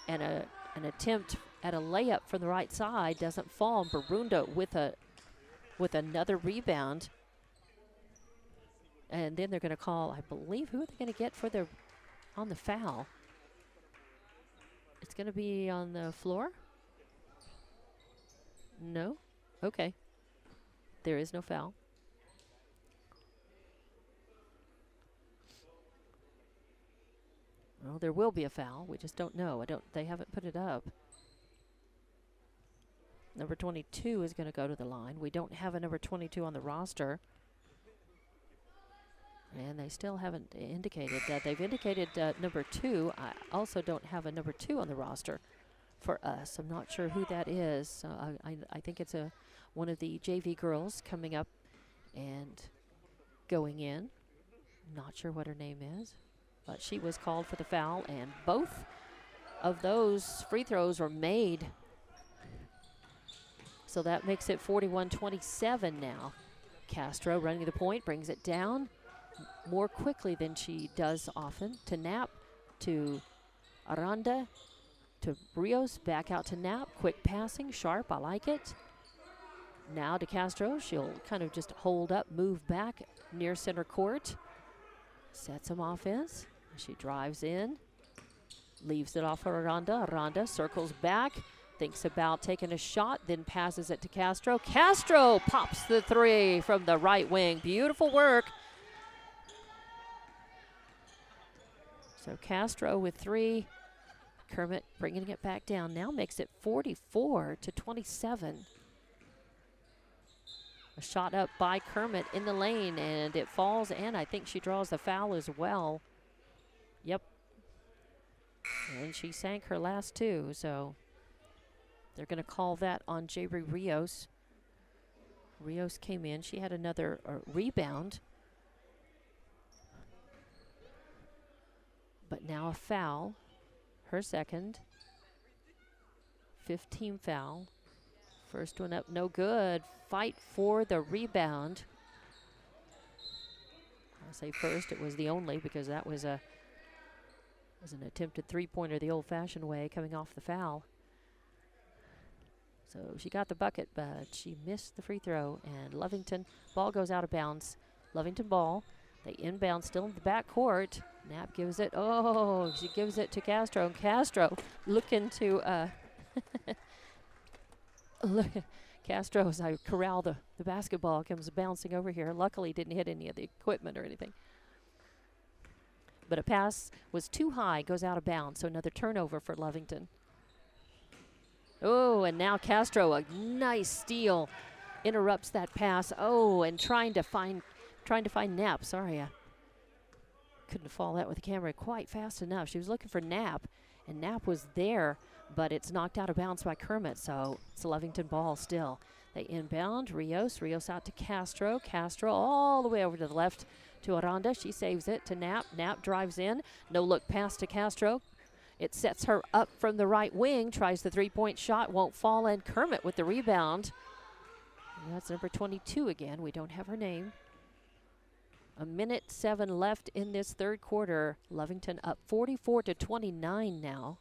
and an attempt at a layup from the right side doesn't fall. Barunda with another rebound. And then they're going to call, I believe, who are they going to get on the foul? It's going to be on the floor? No? Okay. There is no foul. Well, there will be a foul. We just don't know. They haven't put it up. Number 22 is going to go to the line. We don't have a number 22 on the roster. And they still haven't indicated that. They've indicated number 2. I also don't have a number 2 on the roster for us. I'm not sure who that is. So I think it's one of the JV girls coming up and going in. Not sure what her name is. But she was called for the foul, and both of those free throws were made. So that makes it 41-27 now. Castro running the point, brings it down more quickly than she does often. To Knapp, to Aranda, to Rios, back out to Knapp. Quick passing, sharp, I like it. Now to Castro. She'll kind of just hold up, move back near center court. Set some offense. She drives in, leaves it off for Aranda. Aranda circles back, thinks about taking a shot, then passes it to Castro. Castro pops the three from the right wing. Beautiful work. So Castro with three. Kermit bringing it back down. Now makes it 44-27. A shot up by Kermit in the lane, and it falls, and I think she draws the foul as well. Yep. And she sank her last two, so they're going to call that on Jabri Rios. Rios came in. She had another rebound. But now a foul. Her second. 15 foul. First one up, no good. Fight for the rebound. I say first, it was the only because that was an attempted three-pointer the old-fashioned way coming off the foul. So she got the bucket, but she missed the free throw, and Lovington, ball goes out of bounds. Lovington ball. They inbound still in the back court. Knapp gives it. Oh, she gives it to Castro, and Castro looking to look, Castro, as I corral the basketball, comes bouncing over here. Luckily, didn't hit any of the equipment or anything. But a pass was too high, goes out of bounds, so another turnover for Lovington. Oh, and now Castro, a nice steal, interrupts that pass. Oh, and trying to find Knapp. Sorry, I couldn't follow that with the camera quite fast enough. She was looking for Knapp, and Knapp was there, but it's knocked out of bounds by Kermit, so it's a Lovington ball still. They inbound, Rios out to Castro. Castro all the way over to the left to Aranda. She saves it to Knapp. Knapp drives in, no look pass to Castro. It sets her up from the right wing, tries the three-point shot, won't fall, and Kermit with the rebound. And that's number 22 again. We don't have her name. 1:07 left in this third quarter. Lovington up 44-29 now.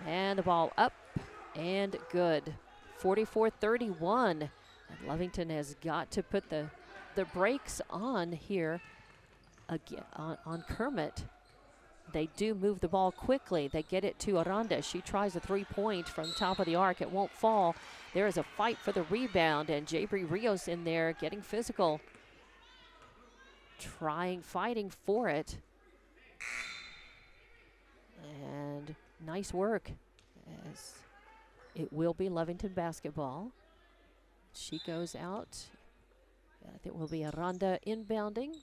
And the ball up and good. 44-31. And Lovington has got to put the brakes on here again on Kermit. They do move the ball quickly. They get it to Aranda. She tries a three-point from the top of the arc. It won't fall. There is a fight for the rebound, and Jabri Rios in there getting physical. Fighting for it. And nice work, as it will be Lovington basketball. She goes out. I think it will be Aranda inbounding.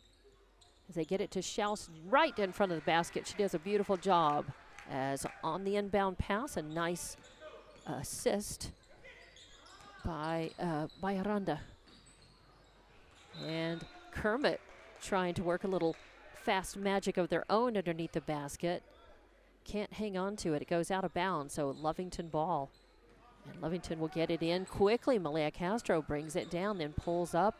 As they get it to Schaus right in front of the basket. She does a beautiful job as on the inbound pass, a nice assist by Aranda. And Kermit trying to work a little fast magic of their own underneath the basket. Can't hang on to it. It goes out of bounds, so Lovington ball. And Lovington will get it in quickly. Malaya Castro brings it down, then pulls up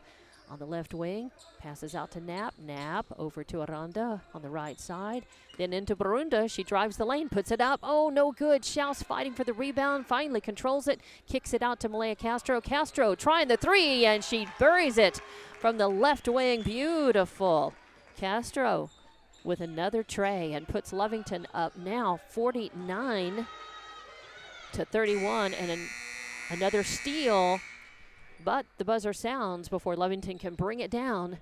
on the left wing, passes out to Knapp. Knapp over to Aranda on the right side. Then into Barunda. She drives the lane, puts it up. Oh, no good. Schaus fighting for the rebound, finally controls it, kicks it out to Malaya Castro. Castro trying the three, and she buries it from the left wing. Beautiful. Castro with another tray and puts Lovington up now 49-31, and another steal. But the buzzer sounds before Lovington can bring it down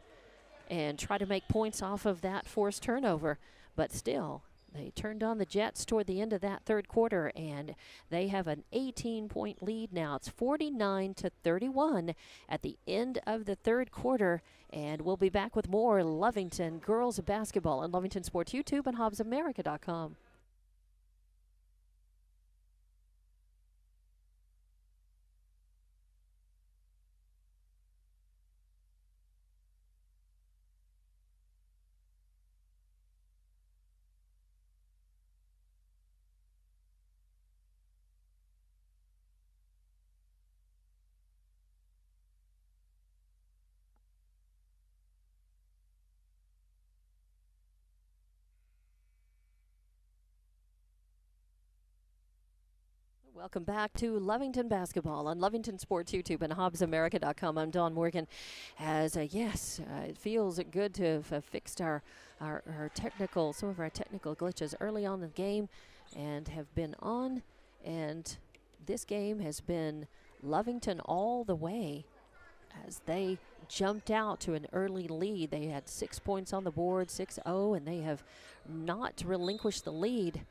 and try to make points off of that forced turnover. But still, they turned on the Jets toward the end of that third quarter, and they have an 18-point lead now. It's 49-31 at the end of the third quarter, and we'll be back with more Lovington girls basketball on Lovington Sports YouTube and HobbsAmerica.com. Welcome back to Lovington Basketball on Lovington Sports YouTube and HobbsAmerica.com. I'm Dawn Morgan. It feels good to have fixed some of our technical glitches early on in the game and have been on. And this game has been Lovington all the way as they jumped out to an early lead. They had 6 points on the board, 6-0, and they have not relinquished the lead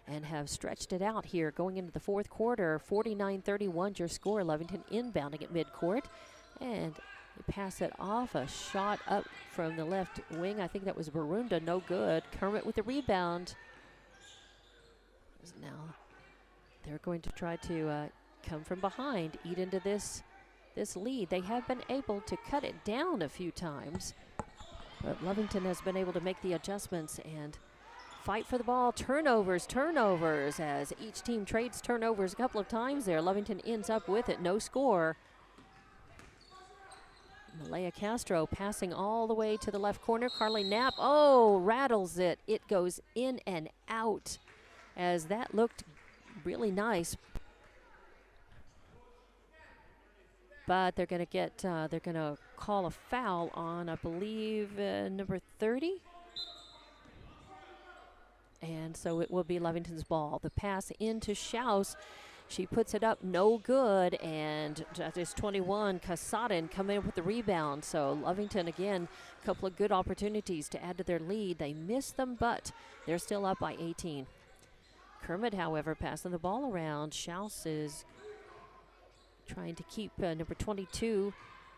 and have stretched it out here going into the fourth quarter. 49-31 your score. Lovington inbounding at midcourt. And they pass it off. A shot up from the left wing. I think that was Barunda. No good. Kermit with the rebound. Now they're going to try to come from behind, eat into this lead. They have been able to cut it down a few times, but Lovington has been able to make the adjustments and fight for the ball. Turnovers as each team trades turnovers a couple of times there. Lovington ends up with it. No score. Malaya Castro passing all the way to the left corner. Carly Knapp, rattles it. It goes in and out as that looked really nice. But they're going to call a foul on, I believe, number 30. And so it will be Lovington's ball. The pass into Schaus. She puts it up, no good. And that is 21. Kasadin coming in with the rebound. So Lovington, again, a couple of good opportunities to add to their lead. They missed them, but they're still up by 18. Kermit, however, passing the ball around. Schaus is trying to keep number 22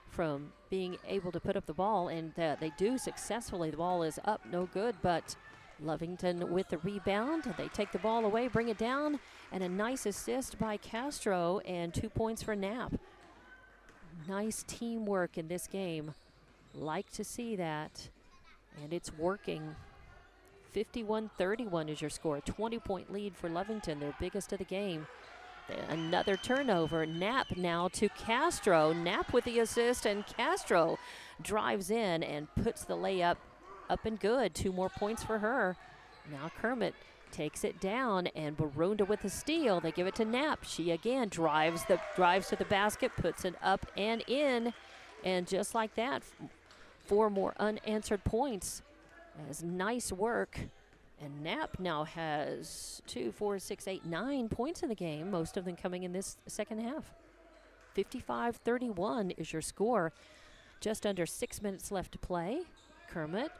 from being able to put up the ball. And they do successfully. The ball is up, no good, but Lovington with the rebound. They take the ball away, bring it down, and a nice assist by Castro and 2 points for Knapp. Nice teamwork in this game. Like to see that, and it's working. 51-31 is your score. 20-point lead for Lovington, their biggest of the game. Another turnover. Knapp now to Castro. Knapp with the assist, and Castro drives in and puts the layup up and good. 2 more points for her. Now Kermit takes it down, and Barunda with the steal. They give it to Knapp. She again drives to the basket, puts it up and in, and just like that, 4 more unanswered points. As nice work. And Knapp now has 2, 4, 6, 8, 9 points in the game, most of them coming in this second half. 55-31 is your score. Just under 6 minutes left to play. Kermit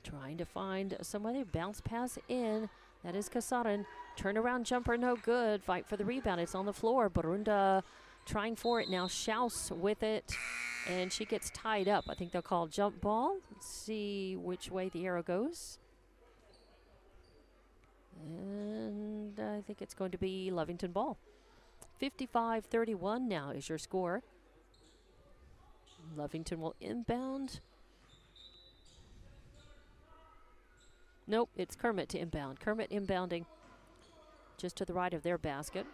trying to find somebody. Bounce pass in. That is Kasarin. Turnaround jumper, no good. Fight for the rebound. It's on the floor. Barunda trying for it now. Schaus with it. And she gets tied up. I think they'll call jump ball. Let's see which way the arrow goes. And I think it's going to be Lovington ball. 55-31 now is your score. Lovington will inbound. Nope, it's Kermit to inbound. Kermit inbounding just to the right of their basket.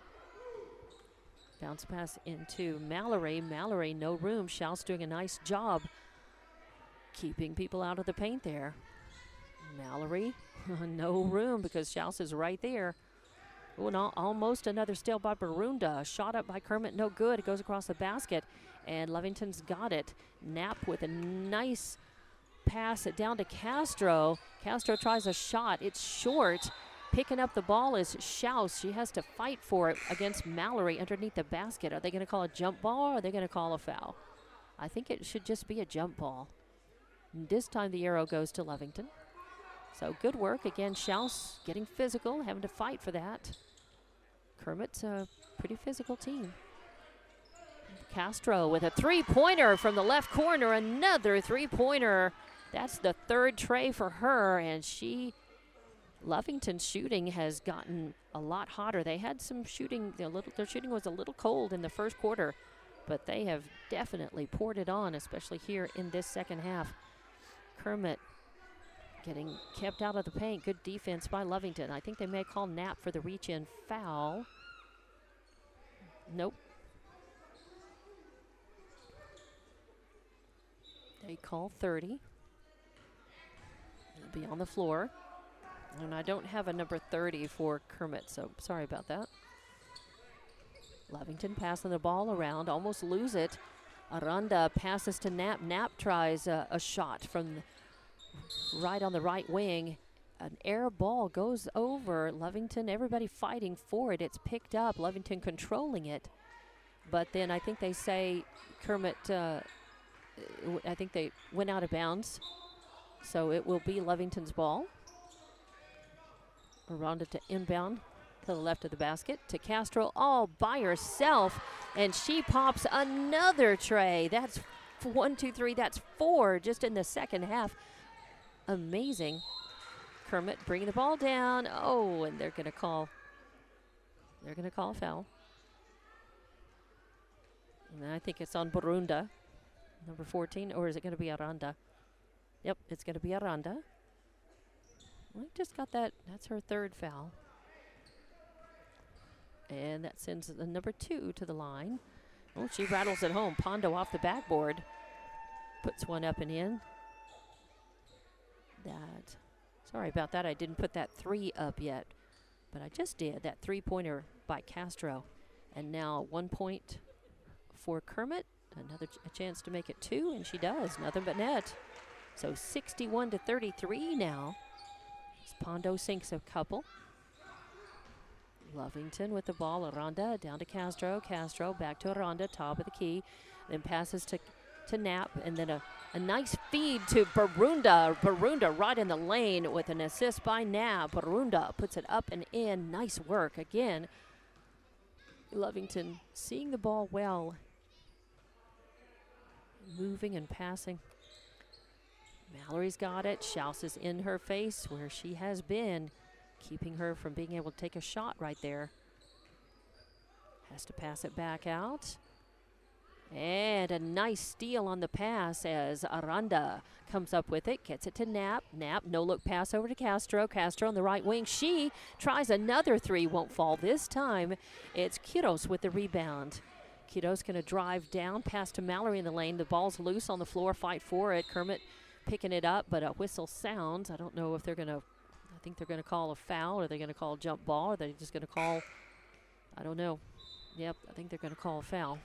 Bounce pass into Mallory. Mallory, no room. Schaus doing a nice job keeping people out of the paint there. Mallory, no room because Schaus is right there. Oh, and almost another steal by Barunda. Shot up by Kermit, no good. It goes across the basket, and Lovington's got it. Knapp with a nice pass it down to Castro. Castro tries a shot. It's short. Picking up the ball is Schaus. She has to fight for it against Mallory underneath the basket. Are they going to call a jump ball or are they going to call a foul? I think it should just be a jump ball. And this time the arrow goes to Lovington. So good work. Again, Schaus getting physical, having to fight for that. Kermit's a pretty physical team. Castro with a three-pointer from the left corner. Another three-pointer. That's the third tray for her, and Lovington's shooting has gotten a lot hotter. They had some shooting. Their shooting was a little cold in the first quarter, but they have definitely poured it on, especially here in this second half. Kermit getting kept out of the paint. Good defense by Lovington. I think they may call Knapp for the reach-in foul. Nope. They call 30. It'll be on the floor. And I don't have a number 30 for Kermit, so sorry about that. Lovington passing the ball around, almost lose it. Aranda passes to Knapp. Knapp tries a shot from right on the right wing. An air ball goes over Lovington. Everybody fighting for it. It's picked up. Lovington controlling it. But then I think they say Kermit, I think they went out of bounds. So it will be Lovington's ball. Aranda to inbound to the left of the basket to Castro all by herself. And she pops another tray. That's 1, 2, 3. That's 4 just in the second half. Amazing. Kermit bringing the ball down. Oh, and they're going to call a foul. And I think it's on Barunda, number 14, or is it going to be Aranda? Yep, it's going to be Aranda. We just got that. That's her 3rd foul. And that sends the number 2 to the line. Oh, she rattles it home. Pondo off the backboard. Puts one up and in. Sorry about that. I didn't put that 3 up yet. But I just did. That 3-pointer by Castro. And now 1 point for Kermit. Another a chance to make it 2, and she does. Nothing but net. So 61-33 now. Pondo sinks a couple. Lovington with the ball. Aranda down to Castro. Castro back to Aranda, top of the key. Then passes to Knapp, and then a nice feed to Barunda. Barunda right in the lane with an assist by Knapp. Barunda puts it up and in. Nice work again. Lovington seeing the ball well. Moving and passing. Mallory's got it. Schaus is in her face where she has been, keeping her from being able to take a shot right there. Has to pass it back out. And a nice steal on the pass as Aranda comes up with it, gets it to Knapp. Knapp, no-look pass over to Castro. Castro on the right wing. She tries another 3, won't fall. This time it's Quiros with the rebound. Quiros going to drive down, pass to Mallory in the lane. The ball's loose on the floor, fight for it. Kermit picking it up, but a whistle sounds. I don't know if they're going to, I think they're going to call a foul, or they're going to call a jump ball, or they're just going to call, I don't know. Yep, I think they're going to call a foul.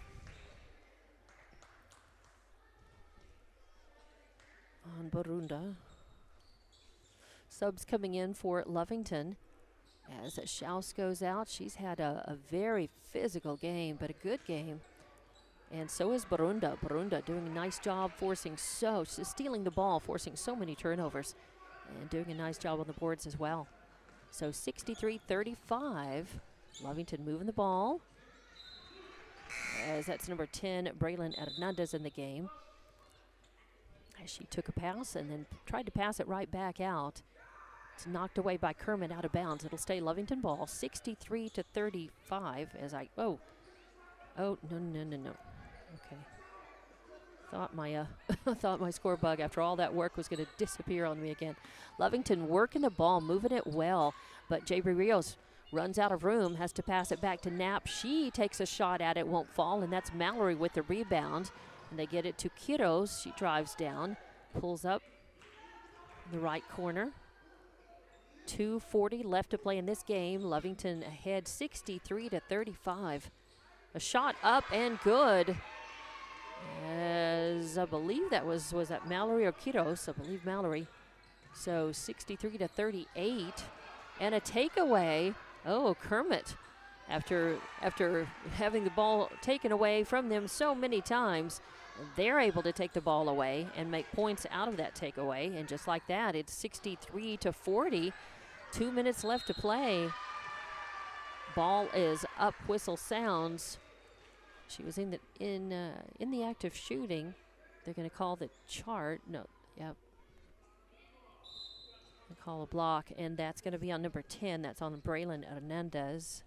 On Barunda. Subs coming in for Lovington as Schaus goes out. She's had a very physical game, but a good game. And so is Barunda. Barunda doing a nice job stealing the ball, forcing so many turnovers, and doing a nice job on the boards as well. So 63-35. Lovington moving the ball. As that's number 10, Braylon Hernandez in the game. As she took a pass and then tried to pass it right back out. It's knocked away by Kermit out of bounds. It'll stay Lovington ball, 63-35 as no. Okay. Thought my score bug after all that work was going to disappear on me again. Lovington working the ball, moving it well, but Jabri Rios runs out of room, has to pass it back to Knapp. She takes a shot at it, won't fall, and that's Mallory with the rebound. And they get it to Quiros. She drives down, pulls up in the right corner. 2:40 left to play in this game. Lovington ahead 63-35. A shot up and good. As I believe that was that Mallory or Quiros? I believe Mallory. So 63-38. And a takeaway. Oh, Kermit. After having the ball taken away from them so many times, they're able to take the ball away and make points out of that takeaway. And just like that, it's 63-40. 2 minutes left to play. Ball is up, whistle sounds. She was in the act of shooting. They're going to call the chart. No, yep. They call a block, and that's going to be on number 10. That's on Braylon Hernandez.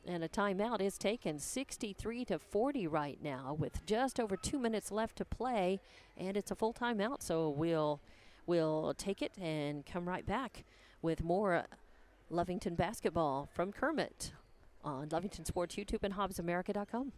And a timeout is taken, 63-40 right now, with just over 2 minutes left to play, and it's a full timeout. So we'll take it and come right back with more Lovington basketball from Kermit on Lovington Sports YouTube and HobbsAmerica.com.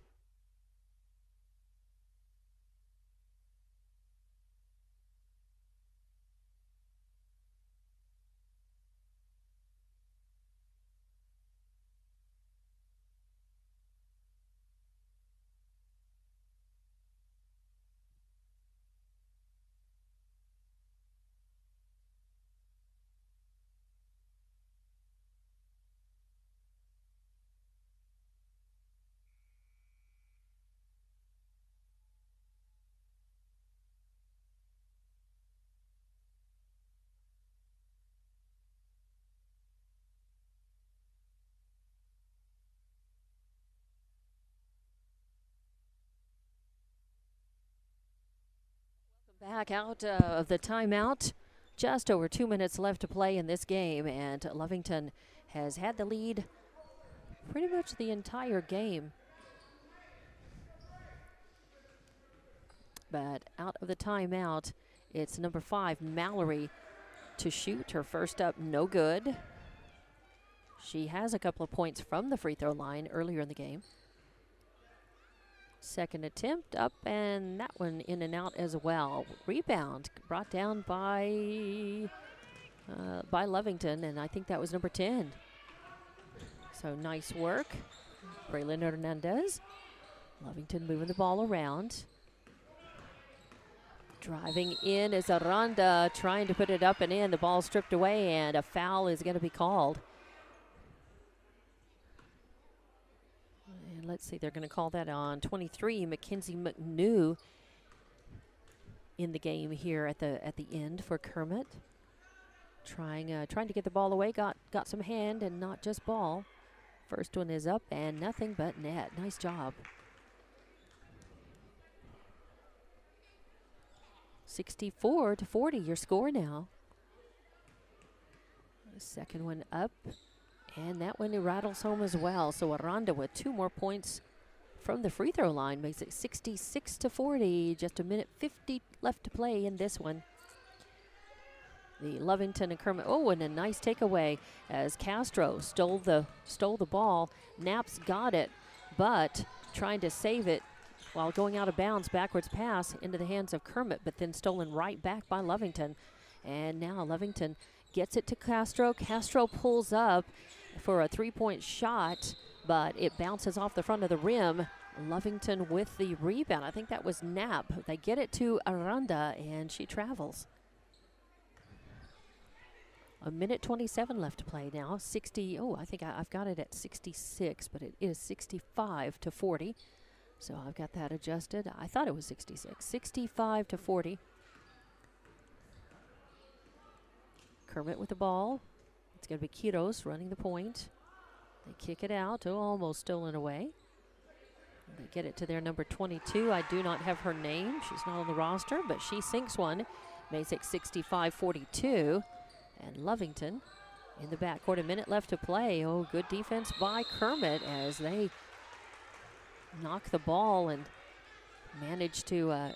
Back out of the timeout. Just over 2 minutes left to play in this game, and Lovington has had the lead pretty much the entire game. But out of the timeout, it's number 5, Mallory, to shoot. Her first up, no good. She has a couple of points from the free throw line earlier in the game. Second attempt up, and that one in and out as well. Rebound brought down by Lovington, and I think that was number 10. So nice work, Braylon Hernandez. Lovington moving the ball around. Driving in is Aranda, trying to put it up and in. The ball stripped away, and a foul is going to be called. And let's see, they're going to call that on 23, Mackenzie McNew, in the game here at the end for Kermit. Trying to get the ball away, got some hand and not just ball. First one is up and nothing but net. Nice job. 64-40, your score now. The second one up, and that one rattles home as well. So Aranda with 2 more points from the free throw line makes it 66-40. Just a minute 50 left to play in this one. The Lovington and Kermit. Oh, and a nice takeaway as Castro stole the ball. Knapp's got it, but trying to save it while going out of bounds. Backwards pass into the hands of Kermit, but then stolen right back by Lovington. And now Lovington gets it to Castro. Castro pulls up for a 3-point shot, but it bounces off the front of the rim. Lovington with the rebound. I think that was Knapp. They get it to Aranda, and she travels. A minute 27 left to play now. 60. Oh, I think I've got it at 66, but it is 65-40. So I've got that adjusted. I thought it was 66. 65-40. Kermit with the ball. It's going to be Quiros running the point. They kick it out. Oh, almost stolen away. They get it to their number 22. I do not have her name. She's not on the roster, but she sinks one. Makes it 65-42. And Lovington in the backcourt. A minute left to play. Oh, good defense by Kermit as they knock the ball and manage to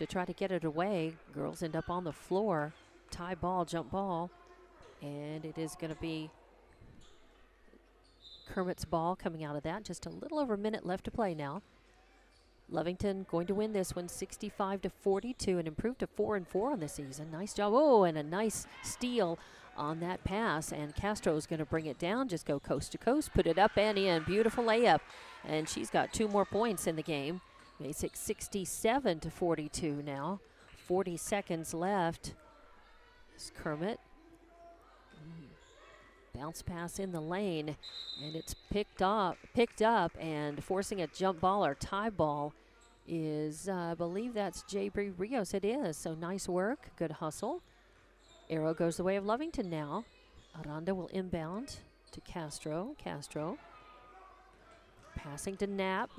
try to get it away. Girls end up on the floor. Tie ball, jump ball. And it is going to be Kermit's ball coming out of that. Just a little over a minute left to play now. Lovington going to win this one 65-42 and improve to 4-4 on the season. Nice job. Oh, and a nice steal on that pass. And Castro is going to bring it down. Just go coast to coast. Put it up and in. Beautiful layup. And she's got 2 more points in the game. Makes it 67-42 now. 40 seconds left. It's Kermit. Bounce pass in the lane, and it's picked up, and forcing a jump ball or tie ball is, I believe that's J.B. Rios. It is, so nice work, good hustle. Arrow goes the way of Lovington now. Aranda will inbound to Castro. Castro passing to Knapp.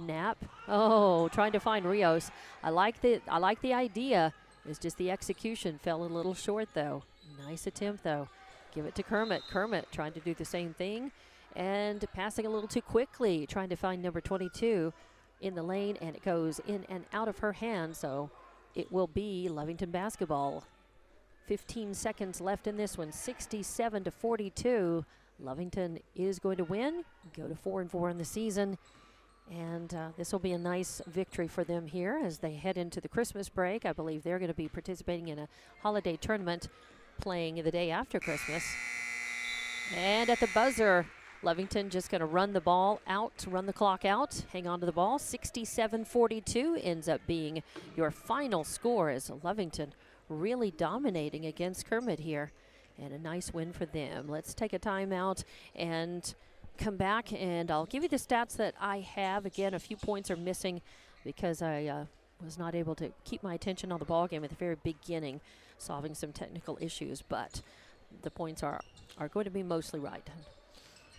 Oh, trying to find Rios. I like the idea. It's just the execution fell a little short though. Nice attempt though. Give it to Kermit. Kermit trying to do the same thing and passing a little too quickly, trying to find number 22 in the lane, and it goes in and out of her hand, so it will be Lovington basketball. 15 seconds left in this one, 67-42. Lovington is going to win, go to 4-4 in the season, and this will be a nice victory for them here as they head into the Christmas break. I believe they're going to be participating in a holiday tournament playing the day after Christmas. And at the buzzer, Lovington just going to run the ball out, run the clock out, hang on to the ball. 67-42 ends up being your final score as Lovington really dominating against Kermit here. And a nice win for them. Let's take a timeout and come back, and I'll give you the stats that I have. Again, a few points are missing because I was not able to keep my attention on the ball game at the very beginning, solving some technical issues, but the points are going to be mostly right.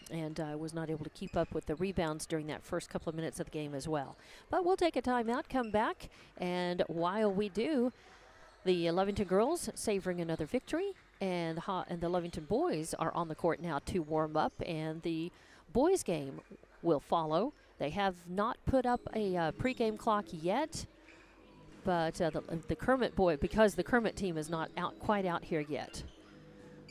and was not able to keep up with the rebounds during that first couple of minutes of the game as well. But we'll take a timeout, come back, and while we do, the Lovington girls savoring another victory, and the Lovington boys are on the court now to warm up, and the boys game will follow. They have not put up a pregame clock yet, but the Kermit because the Kermit team is not quite out here yet.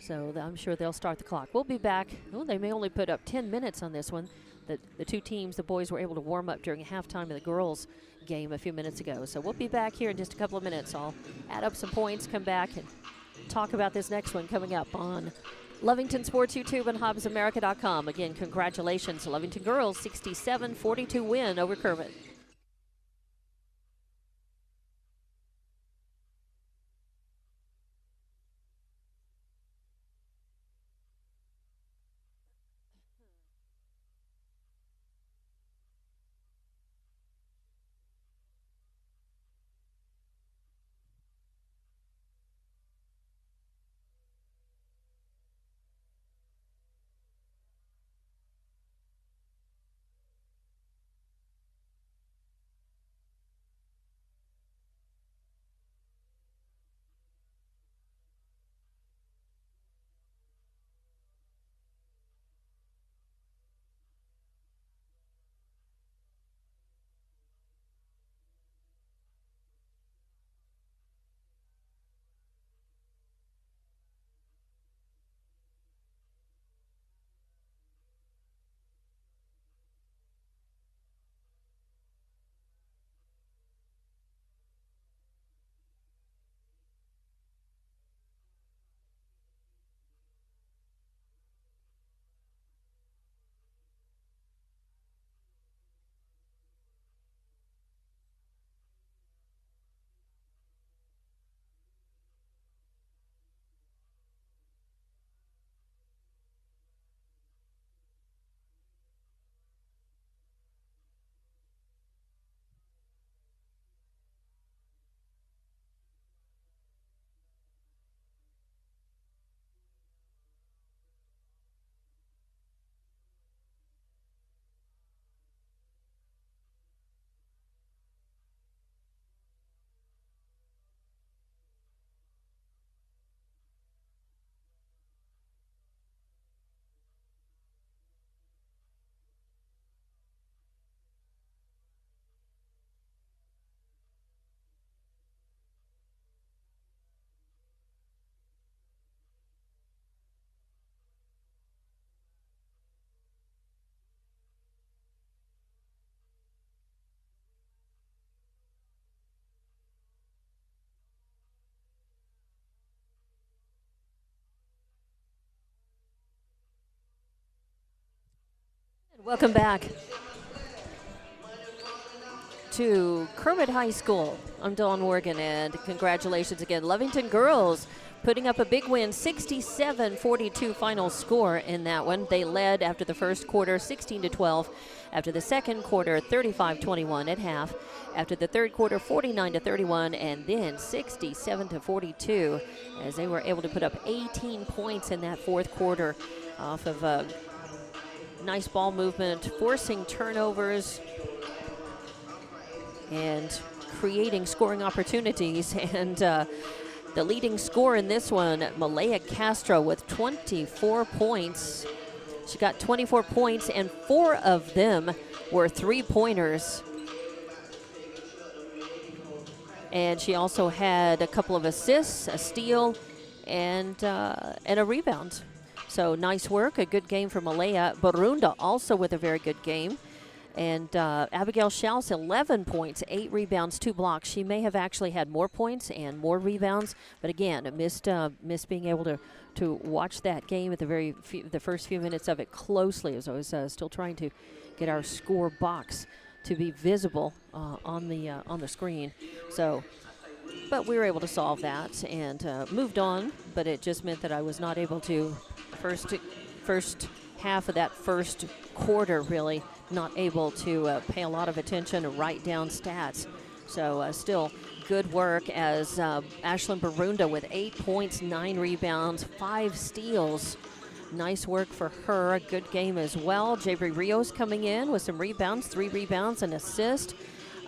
So I'm sure they'll start the clock. We'll be back. Oh, they may only put up 10 minutes on this one. The two teams, the boys were able to warm up during halftime of the girls game a few minutes ago. So we'll be back here in just a couple of minutes. I'll add up some points, come back, and talk about this next one coming up on Lovington Sports YouTube and HobbsAmerica.com. Again, congratulations, Lovington girls, 67-42 win over Kermit. Welcome back to Kermit High School. I'm Dawn Morgan, and congratulations again. Lovington girls putting up a big win, 67-42 final score in that one. They led after the first quarter, 16-12. After the second quarter, 35-21 at half. After the third quarter, 49-31, and then 67-42, as they were able to put up 18 points in that fourth quarter off of nice ball movement, forcing turnovers, and creating scoring opportunities. And the leading scorer in this one, Malaya Castro, with 24 points. She got 24 points, and 4 of them were three-pointers. And she also had a couple of assists, a steal, and a rebound. So nice work, a good game for Malaya. Barunda also with a very good game. And Abigail Schaus, 11 points, 8 rebounds, 2 blocks. She may have actually had more points and more rebounds, but again, missed being able to watch that game at the first few minutes of it closely, as I was still trying to get our score box to be visible on the screen. So, but we were able to solve that and moved on. But it just meant that I was not able to first half of that first quarter, really not able to pay a lot of attention and write down stats. So still good work as Ashlyn Barunda with 8 points, 9 rebounds, 5 steals Nice work for her. A good game as well. Jabri Rios coming in with some rebounds, 3 rebounds and assist.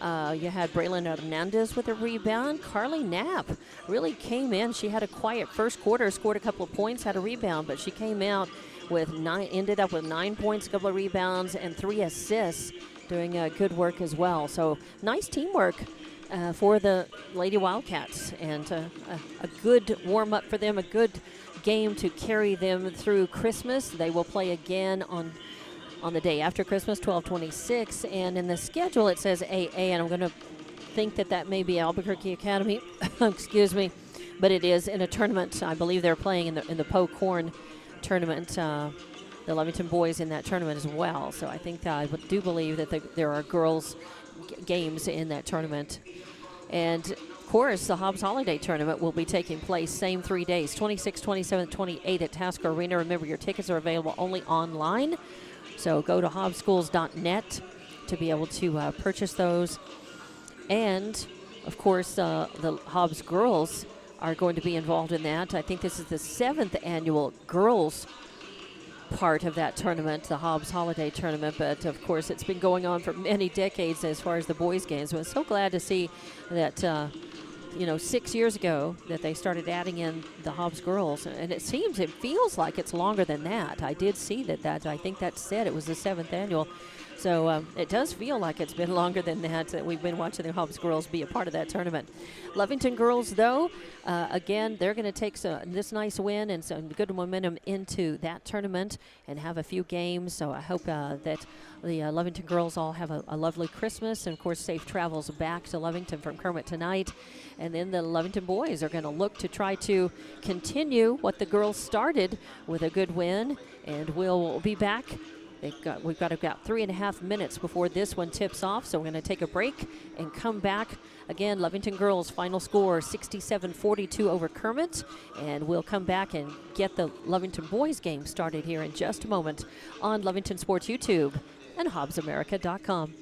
You had Braylon Hernandez with a rebound. Carly Knapp really came in. She had a quiet first quarter, scored a couple of points, had a rebound, but she came out with ended up with 9 points, a couple of rebounds, and 3 assists, doing good work as well. So nice teamwork for the Lady Wildcats, and a good warm-up for them, a good game to carry them through Christmas. They will play again on the day after Christmas, 12/26, and in the schedule it says AA, and I'm going to think that may be Albuquerque Academy, excuse me, but it is in a tournament. I believe they're playing in the Poe Corn tournament, the Lovington boys in that tournament as well. So I think I do believe that there are girls games in that tournament. And of course, the Hobbs Holiday Tournament will be taking place same 3 days, 26, 27, 28 at Tasker Arena. Remember, your tickets are available only online. So go to hobbsschools.net to be able to purchase those. And, of course, the Hobbs girls are going to be involved in that. I think this is the 7th annual girls part of that tournament, the Hobbs Holiday Tournament. But, of course, it's been going on for many decades as far as the boys' games. I'm so glad to see that 6 years ago that they started adding in the Hobbs girls, and it feels like it's longer than that. I did see that I think that said it was the 7th annual. So it does feel like it's been longer than that we've been watching the Hobbs girls be a part of that tournament. Lovington girls, though, again, they're going to take this nice win and some good momentum into that tournament and have a few games. So I hope that the Lovington girls all have a lovely Christmas, and, of course, safe travels back to Lovington from Kermit tonight. And then the Lovington boys are going to look to try to continue what the girls started with a good win, and we'll be back. We've got about 3.5 minutes before this one tips off, so we're going to take a break and come back. Again, Lovington girls final score 67-42 over Kermit, and we'll come back and get the Lovington boys game started here in just a moment on Lovington Sports YouTube and HobbsAmerica.com.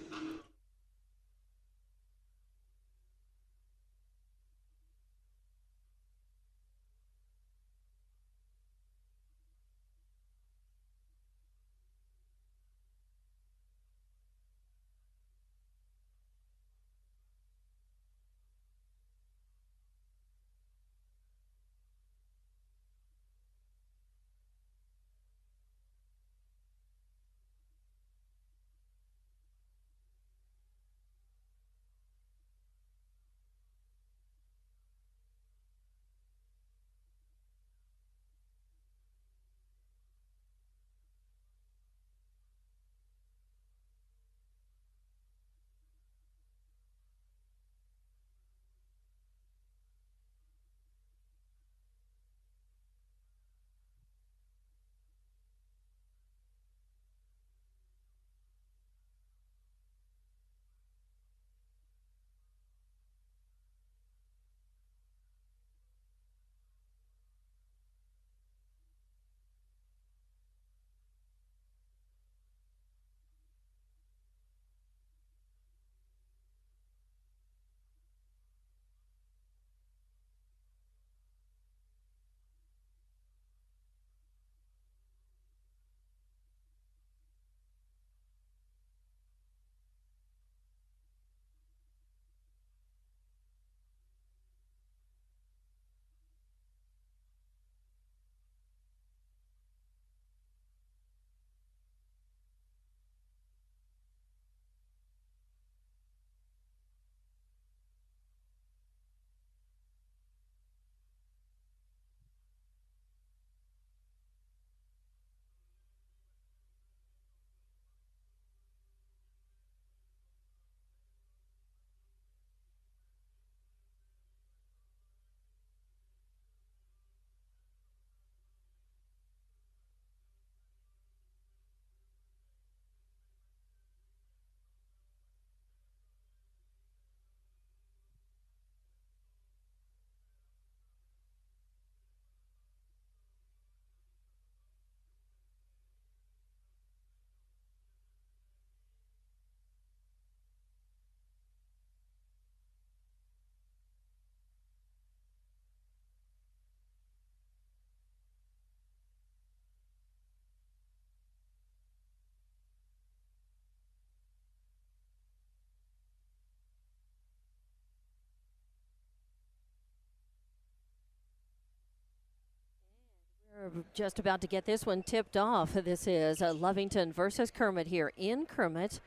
We're just about to get this one tipped off. This is Lovington versus Kermit here in Kermit.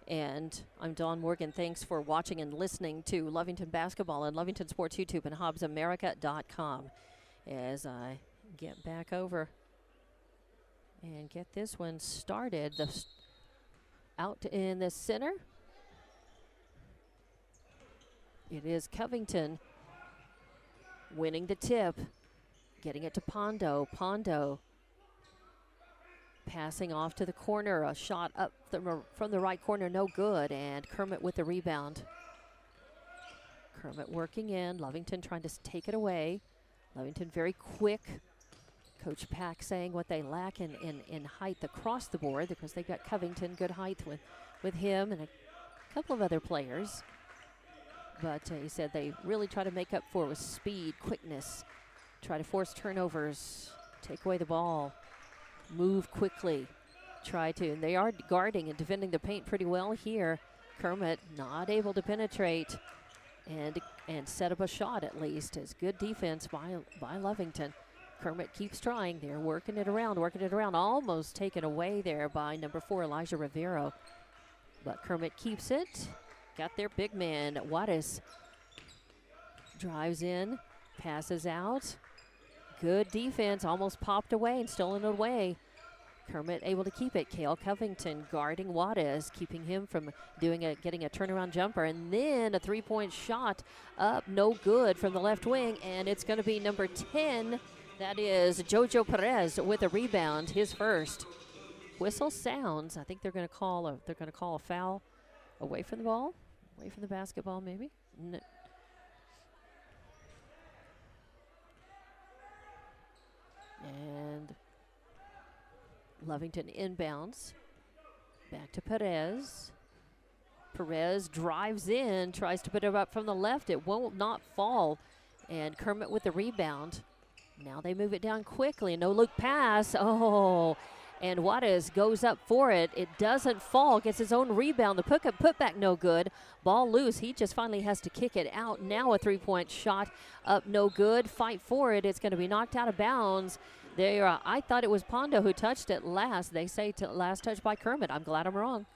And I'm Dawn Morgan. Thanks for watching and listening to Lovington Basketball on Lovington Sports YouTube and HobbsAmerica.com. As I get back over and get this one started. Out in the center, it is Covington winning the tip. Getting it to Pondo. Pondo passing off to the corner. A shot up from the right corner, no good. And Kermit with the rebound. Kermit working in. Lovington trying to take it away. Lovington very quick. Coach Pack saying what they lack in height across the board because they've got Covington, good height with him and a couple of other players. But he said they really try to make up for with speed, quickness. Try to force turnovers, take away the ball, move quickly, and they are guarding and defending the paint pretty well here. Kermit not able to penetrate and set up a shot at least. It's good defense by Lovington. Kermit keeps trying. They're working it around, almost taken away there by number 4, Elijah Rivero. But Kermit keeps it. Got their big man, Juarez. Drives in, passes out. Good defense, almost popped away and stolen it away. Kermit able to keep it. Cale Covington guarding Juarez, keeping him from getting a turnaround jumper. And then a three-point shot up, no good from the left wing. And it's going to be number 10. That is Jojo Perez with a rebound, his first. Whistle sounds. I think they're going to call a foul away from the ball, away from the basketball maybe. No. And Lovington inbounds. Back to Perez. Perez drives in, tries to put it up from the left. It won't not fall. And Kermit with the rebound. Now they move it down quickly. No look pass. Oh, and Juarez goes up for it. It doesn't fall. Gets his own rebound. The putback no good. Ball loose. He just finally has to kick it out. Now a three-point shot up no good. Fight for it. It's going to be knocked out of bounds. I thought it was Pondo who touched it last. They say last touch by Kermit. I'm glad I'm wrong.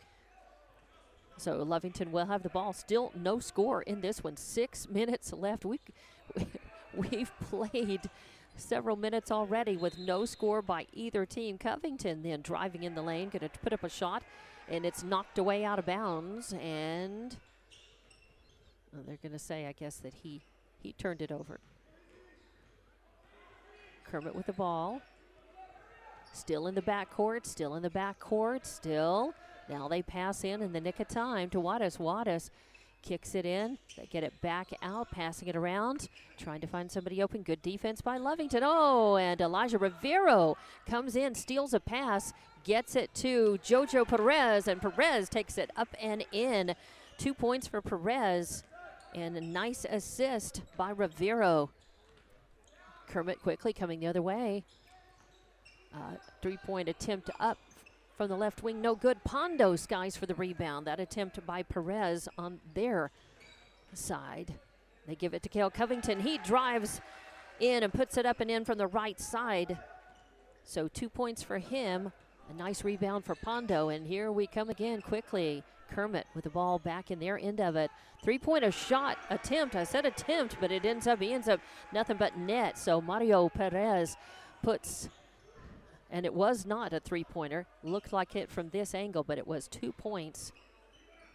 So Lovington will have the ball. Still no score in this one. 6 minutes left. We've played several minutes already with no score by either team. Covington then driving in the lane, going to put up a shot, and it's knocked away out of bounds. And they're going to say, I guess, that he turned it over. Kermit with the ball. Still in the backcourt, still. Now they pass in the nick of time to Juarez. Juarez kicks it in. They get it back out, passing it around, trying to find somebody open. Good defense by Lovington. Oh, and Elijah Rivero comes in, steals a pass, gets it to Jojo Perez, and Perez takes it up and in. 2 points for Perez, and a nice assist by Rivero. Kermit quickly coming the other way. Three-point attempt up from the left wing, no good. Pondo skies for the rebound. That attempt by Perez on their side. They give it to Cale Covington. He drives in and puts it up and in from the right side. So 2 points for him. A nice rebound for Pondo. And here we come again quickly. Kermit with the ball back in their end of it. Three-point shot attempt. I said attempt, but he ends up nothing but net. So Mario Perez puts... And it was not a three-pointer. Looked like it from this angle, but it was 2 points.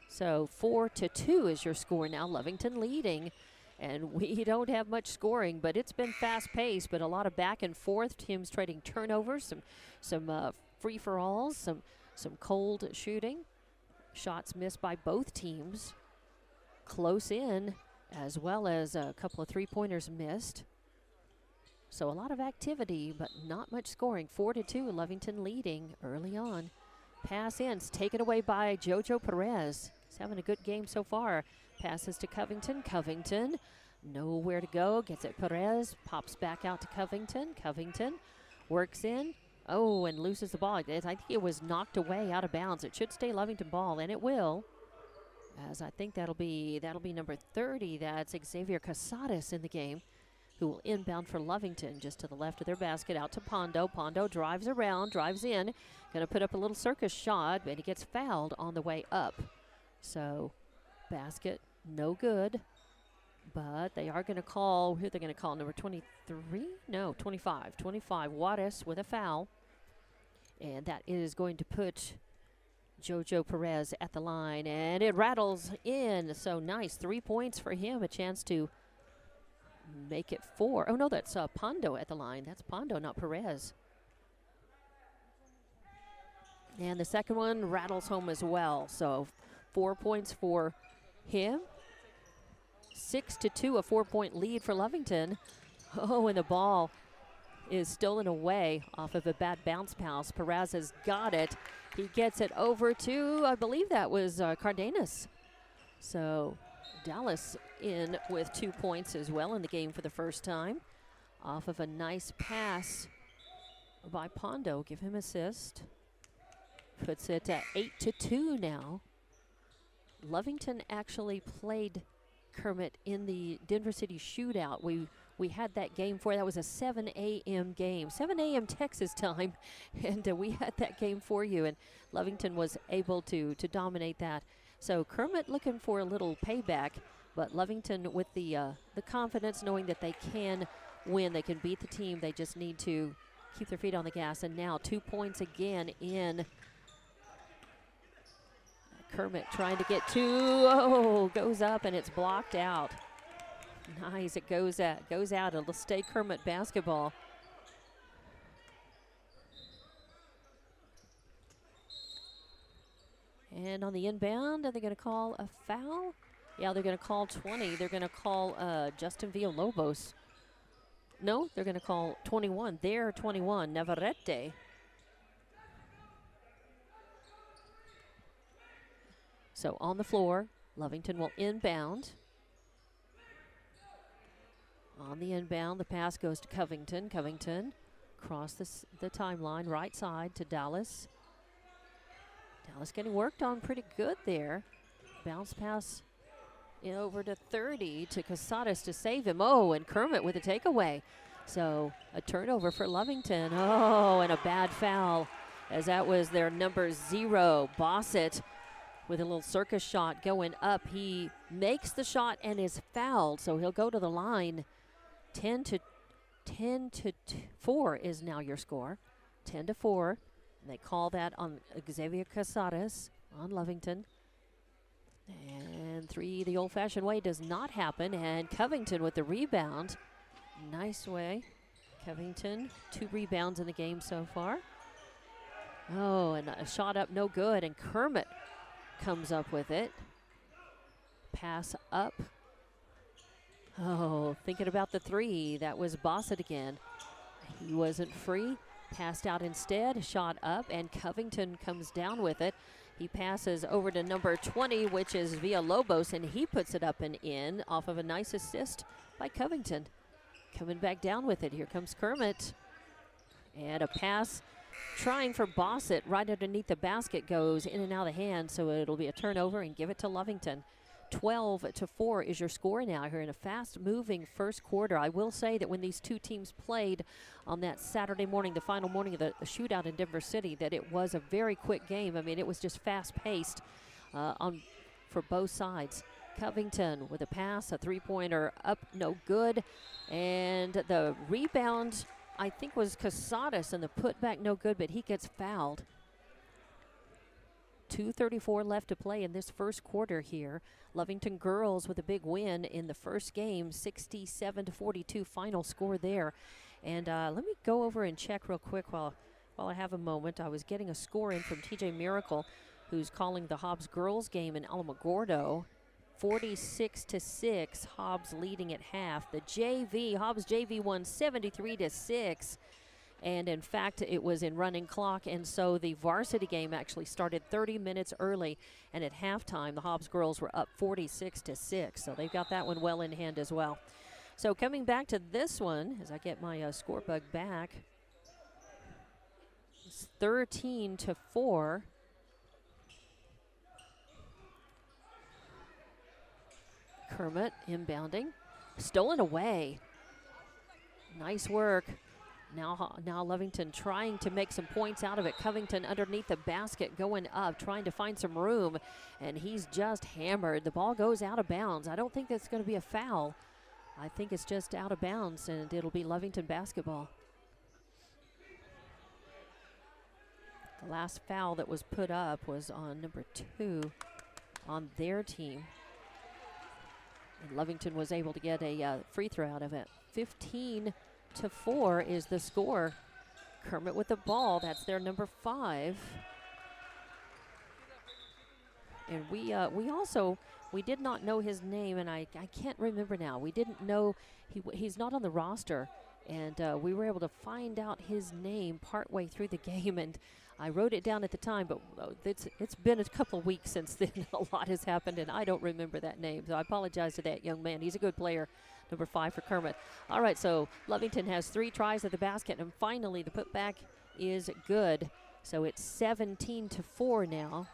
So 4-2 is your score now. Lovington leading. And we don't have much scoring, but it's been fast-paced, but a lot of back and forth. Teams trading turnovers, some free-for-alls, some cold shooting. Shots missed by both teams. Close in, as well as a couple of three-pointers missed. So a lot of activity, but not much scoring. 4-2, Lovington leading early on. Pass in, taken away by Jojo Perez. He's having a good game so far. Passes to Covington. Covington, nowhere to go. Gets it Perez, pops back out to Covington. Covington works in. Oh, and loses the ball. I think it was knocked away out of bounds. It should stay Lovington ball, and it will. As I think that'll be number 30. That's Xavier Casares in the game. who will inbound for Lovington just to the left of their basket, out to Pondo. Pondo drives around, drives in, going to put up a little circus shot, but he gets fouled on the way up. So basket no good, but they are going to call, who are they going to call, number 23? No, 25. 25, Juarez with a foul. And that is going to put Jojo Perez at the line, and it rattles in. So nice, 3 points for him, a chance to make it 4. Oh no, that's Pondo at the line. That's Pondo, not Perez. And the second one rattles home as well. So 4 points for him. 6-2, a 4-point lead for Lovington. Oh, and the ball is stolen away off of a bad bounce pass. Perez has got it. He gets it over to, I believe that was Cardenas. So Dallas in with 2 points as well in the game for the first time. Off of a nice pass by Pondo. Give him assist. Puts it at 8-2 now. Lovington actually played Kermit in the Denver City shootout. We had that game for, that was a 7 a.m. game, 7 a.m. Texas time, and we had that game for you, and Lovington was able to dominate that. So Kermit looking for a little payback, but Lovington with the confidence, knowing that they can win, they can beat the team, they just need to keep their feet on the gas. And now 2 points again in. Kermit trying to get 2. Oh, goes up and it's blocked out. Nice, it goes out. It'll stay Kermit basketball. And on the inbound, are they going to call a foul? Yeah, they're going to call 20. They're going to call Justin Villalobos. No, they're going to call 21. They're 21, Navarrete. So on the floor, Lovington will inbound. On the inbound, the pass goes to Covington. Covington across the timeline, right side to Dallas. Dallas getting worked on pretty good there. Bounce pass over to 30 to Casares to save him. Oh, and Kermit with a takeaway. So a turnover for Lovington. Oh, and a bad foul, as that was their number 0, Bossett, with a little circus shot going up. He makes the shot and is fouled, so he'll go to the line. 10-4 is now your score. 10-4. And they call that on Xavier Casares on Lovington. And 3 the old-fashioned way does not happen. And Covington with the rebound. Nice way. Covington, 2 rebounds in the game so far. Oh, and a shot up, no good. And Kermit comes up with it. Pass up. Oh, thinking about the 3. That was Bossett again. He wasn't free. Passed out instead. Shot up, and Covington comes down with it. He passes over to number 20, which is Villalobos, and he puts it up and in off of a nice assist by Covington. Coming back down with it. Here comes Kermit. And a pass trying for Bossett right underneath the basket, goes in and out of the hand, so it'll be a turnover and give it to Lovington. 12-4 is your score now here in a fast-moving first quarter. I will say that when these two teams played on that Saturday morning, the final morning of the shootout in Denver City, that it was a very quick game. I mean, it was just fast-paced for both sides. Covington with a pass, a three-pointer up, no good. And the rebound, I think, was Casares, and the putback, no good, but he gets fouled. 2:34 left to play in this first quarter here. Lovington girls with a big win in the first game, 67-42 final score there. And let me go over and check real quick while I have a moment. I was getting a score in from TJ Miracle, who's calling the Hobbs girls game in Alamogordo. 46-6, Hobbs leading at half. The Hobbs JV won 73-6. And in fact, it was in running clock, and so the varsity game actually started 30 minutes early. And at halftime, the Hobbs girls were up 46-6. So they've got that one well in hand as well. So coming back to this one, as I get my score bug back, it's 13-4. Kermit inbounding, stolen away. Nice work. Now Lovington trying to make some points out of it. Covington underneath the basket going up, trying to find some room, and he's just hammered. The ball goes out of bounds. I don't think that's going to be a foul. I think it's just out of bounds, and it'll be Lovington basketball. The last foul that was put up was on number 2 on their team. And Lovington was able to get a free throw out of it. 15-4 is the score. Kermit with the ball. That's their number 5. And we did not know his name, and I can't remember now. We didn't know he's not on the roster, and we were able to find out his name partway through the game, and I wrote it down at the time, but it's been a couple of weeks since then. A lot has happened, and I don't remember that name, so I apologize to that young man. He's a good player, number 5 for Kermit. All right, so Lovington has 3 tries at the basket, and finally the putback is good. So it's 17-4 now.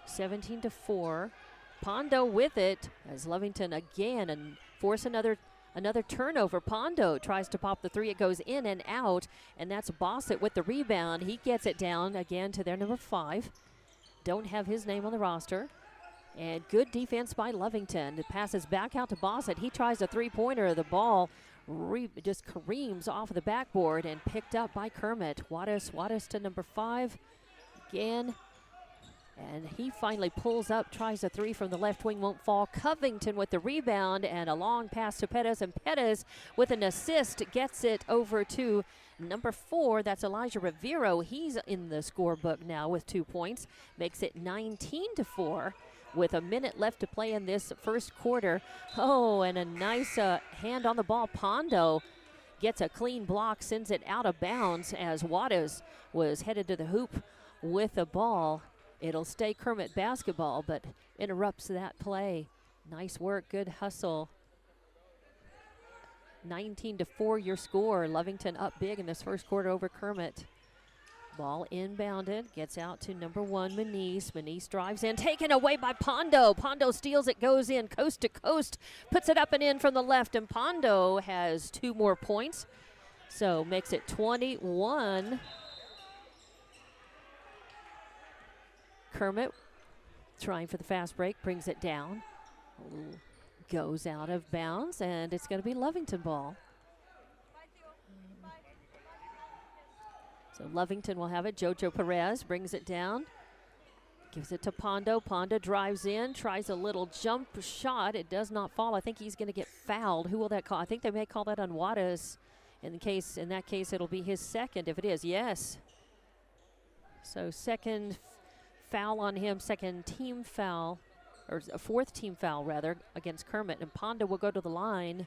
17-4. Pondo with it as Lovington again and force another turnover. Pondo tries to pop the 3. It goes in and out, and that's Bossett with the rebound. He gets it down again to their number 5. Don't have his name on the roster. And good defense by Lovington. It passes back out to Bossett. He tries a 3-pointer. The ball just careens off of the backboard and picked up by Kermit. Wattis to number 5 again. And he finally pulls up, tries a 3 from the left wing, won't fall. Covington with the rebound and a long pass to Pettis, and Pettis with an assist gets it over to number 4. That's Elijah Rivero. He's in the scorebook now with 2 points. Makes it 19-4 with a minute left to play in this first quarter. Oh, and a nice hand on the ball. Pondo gets a clean block, sends it out of bounds as Wattis was headed to the hoop with the ball. It'll stay Kermit basketball, but interrupts that play. Nice work, good hustle. 19-4 your score. Lovington up big in this first quarter over Kermit. Ball inbounded, gets out to number 1, Manise. Manise drives in, taken away by Pondo. Pondo steals it, goes in coast to coast, puts it up and in from the left, and Pondo has 2 more points. So makes it 21. Kermit trying for the fast break, brings it down. Goes out of bounds, and it's going to be Lovington ball. So Lovington will have it. Jojo Perez brings it down. Gives it to Pondo. Pondo drives in, tries a little jump shot. It does not fall. I think he's going to get fouled. Who will that call? I think they may call that on Wattis. In that case, it'll be his second if it is. Yes. So second foul on him, second team foul, or a 4th team foul rather, against Kermit. And Pondo will go to the line.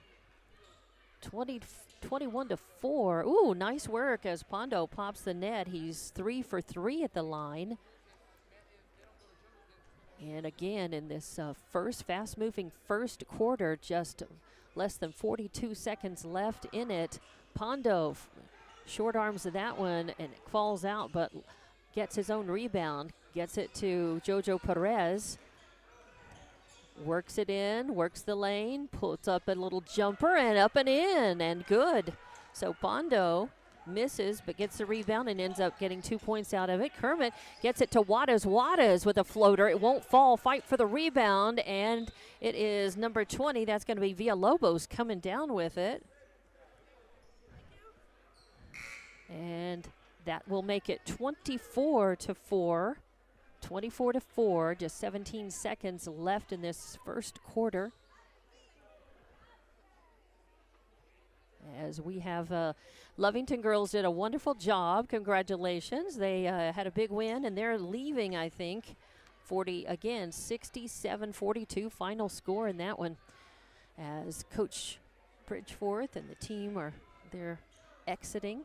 21-4. Ooh, nice work as Pondo pops the net. He's 3 for 3 at the line. And again, in this fast-moving first quarter, just less than 42 seconds left in it. Pondo short arms that one, and it falls out, but gets his own rebound, gets it to Jojo Perez, works it in, works the lane, puts up a little jumper, and up and in, and good. So Pondo misses, but gets the rebound and ends up getting 2 points out of it. Kermit gets it to Wattis. Wattis with a floater. It won't fall. Fight for the rebound, and it is number 20. That's going to be Villalobos coming down with it. And that will make it 24-4. 24-4, just 17 seconds left in this first quarter. As we have Lovington girls did a wonderful job. Congratulations. They had a big win, and they're leaving, I think, 67-42 final score in that one. As Coach Bridgeforth and the team they're exiting.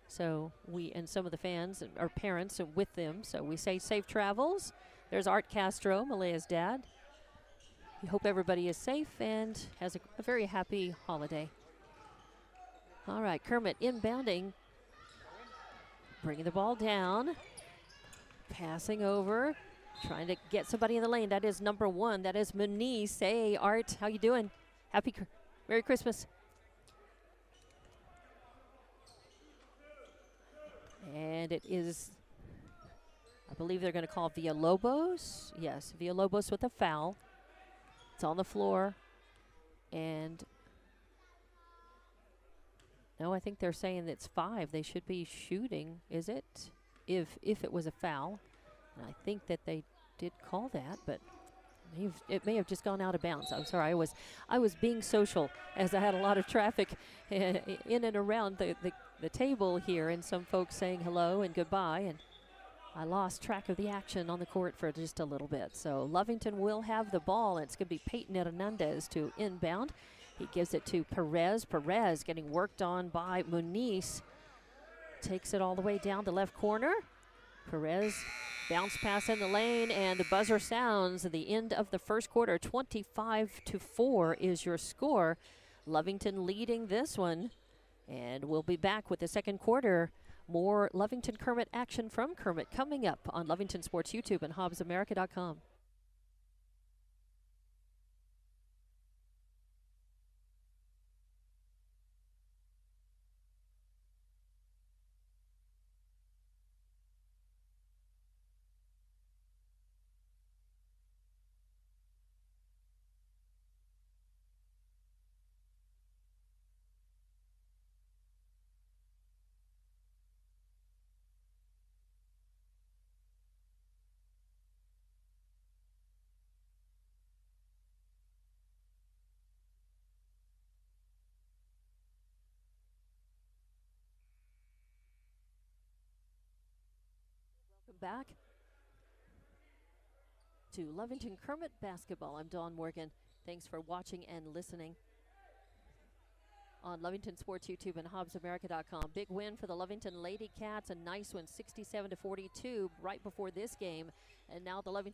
So we and some of the fans or parents are with them. So we say safe travels. There's Art Castro, Malea's dad. We hope everybody is safe and has a very happy holiday. All right, Kermit inbounding. Bringing the ball down. Passing over. Trying to get somebody in the lane. That is number 1. That is Manise. Hey, Art, how you doing? Merry Christmas. And it is, I believe they're going to call Villalobos. Yes, Villalobos with a foul. It's on the floor. And no, I think they're saying it's 5. They should be shooting, is it? If it was a foul. And I think that they did call that, but it may have just gone out of bounds. I'm sorry. I was being social as I had a lot of traffic in and around the table here, and some folks saying hello and goodbye, and I lost track of the action on the court for just a little bit. So Lovington will have the ball, and it's going to be Peyton Hernandez to inbound. He gives it to Perez. Perez getting worked on by Muniz. Takes it all the way down to left corner. Perez bounce pass in the lane, and the buzzer sounds at the end of the first quarter. 25-4 is your score. Lovington leading this one, and we'll be back with the second quarter. More Lovington Kermit action from Kermit coming up on Lovington Sports YouTube and HobbsAmerica.com. Welcome back to Lovington Kermit basketball. I'm Dawn Morgan. Thanks for watching and listening on Lovington Sports YouTube and HobbsAmerica.com. Big win for the Lovington Lady Cats. A nice one, 67-42, right before this game. And now the Lovington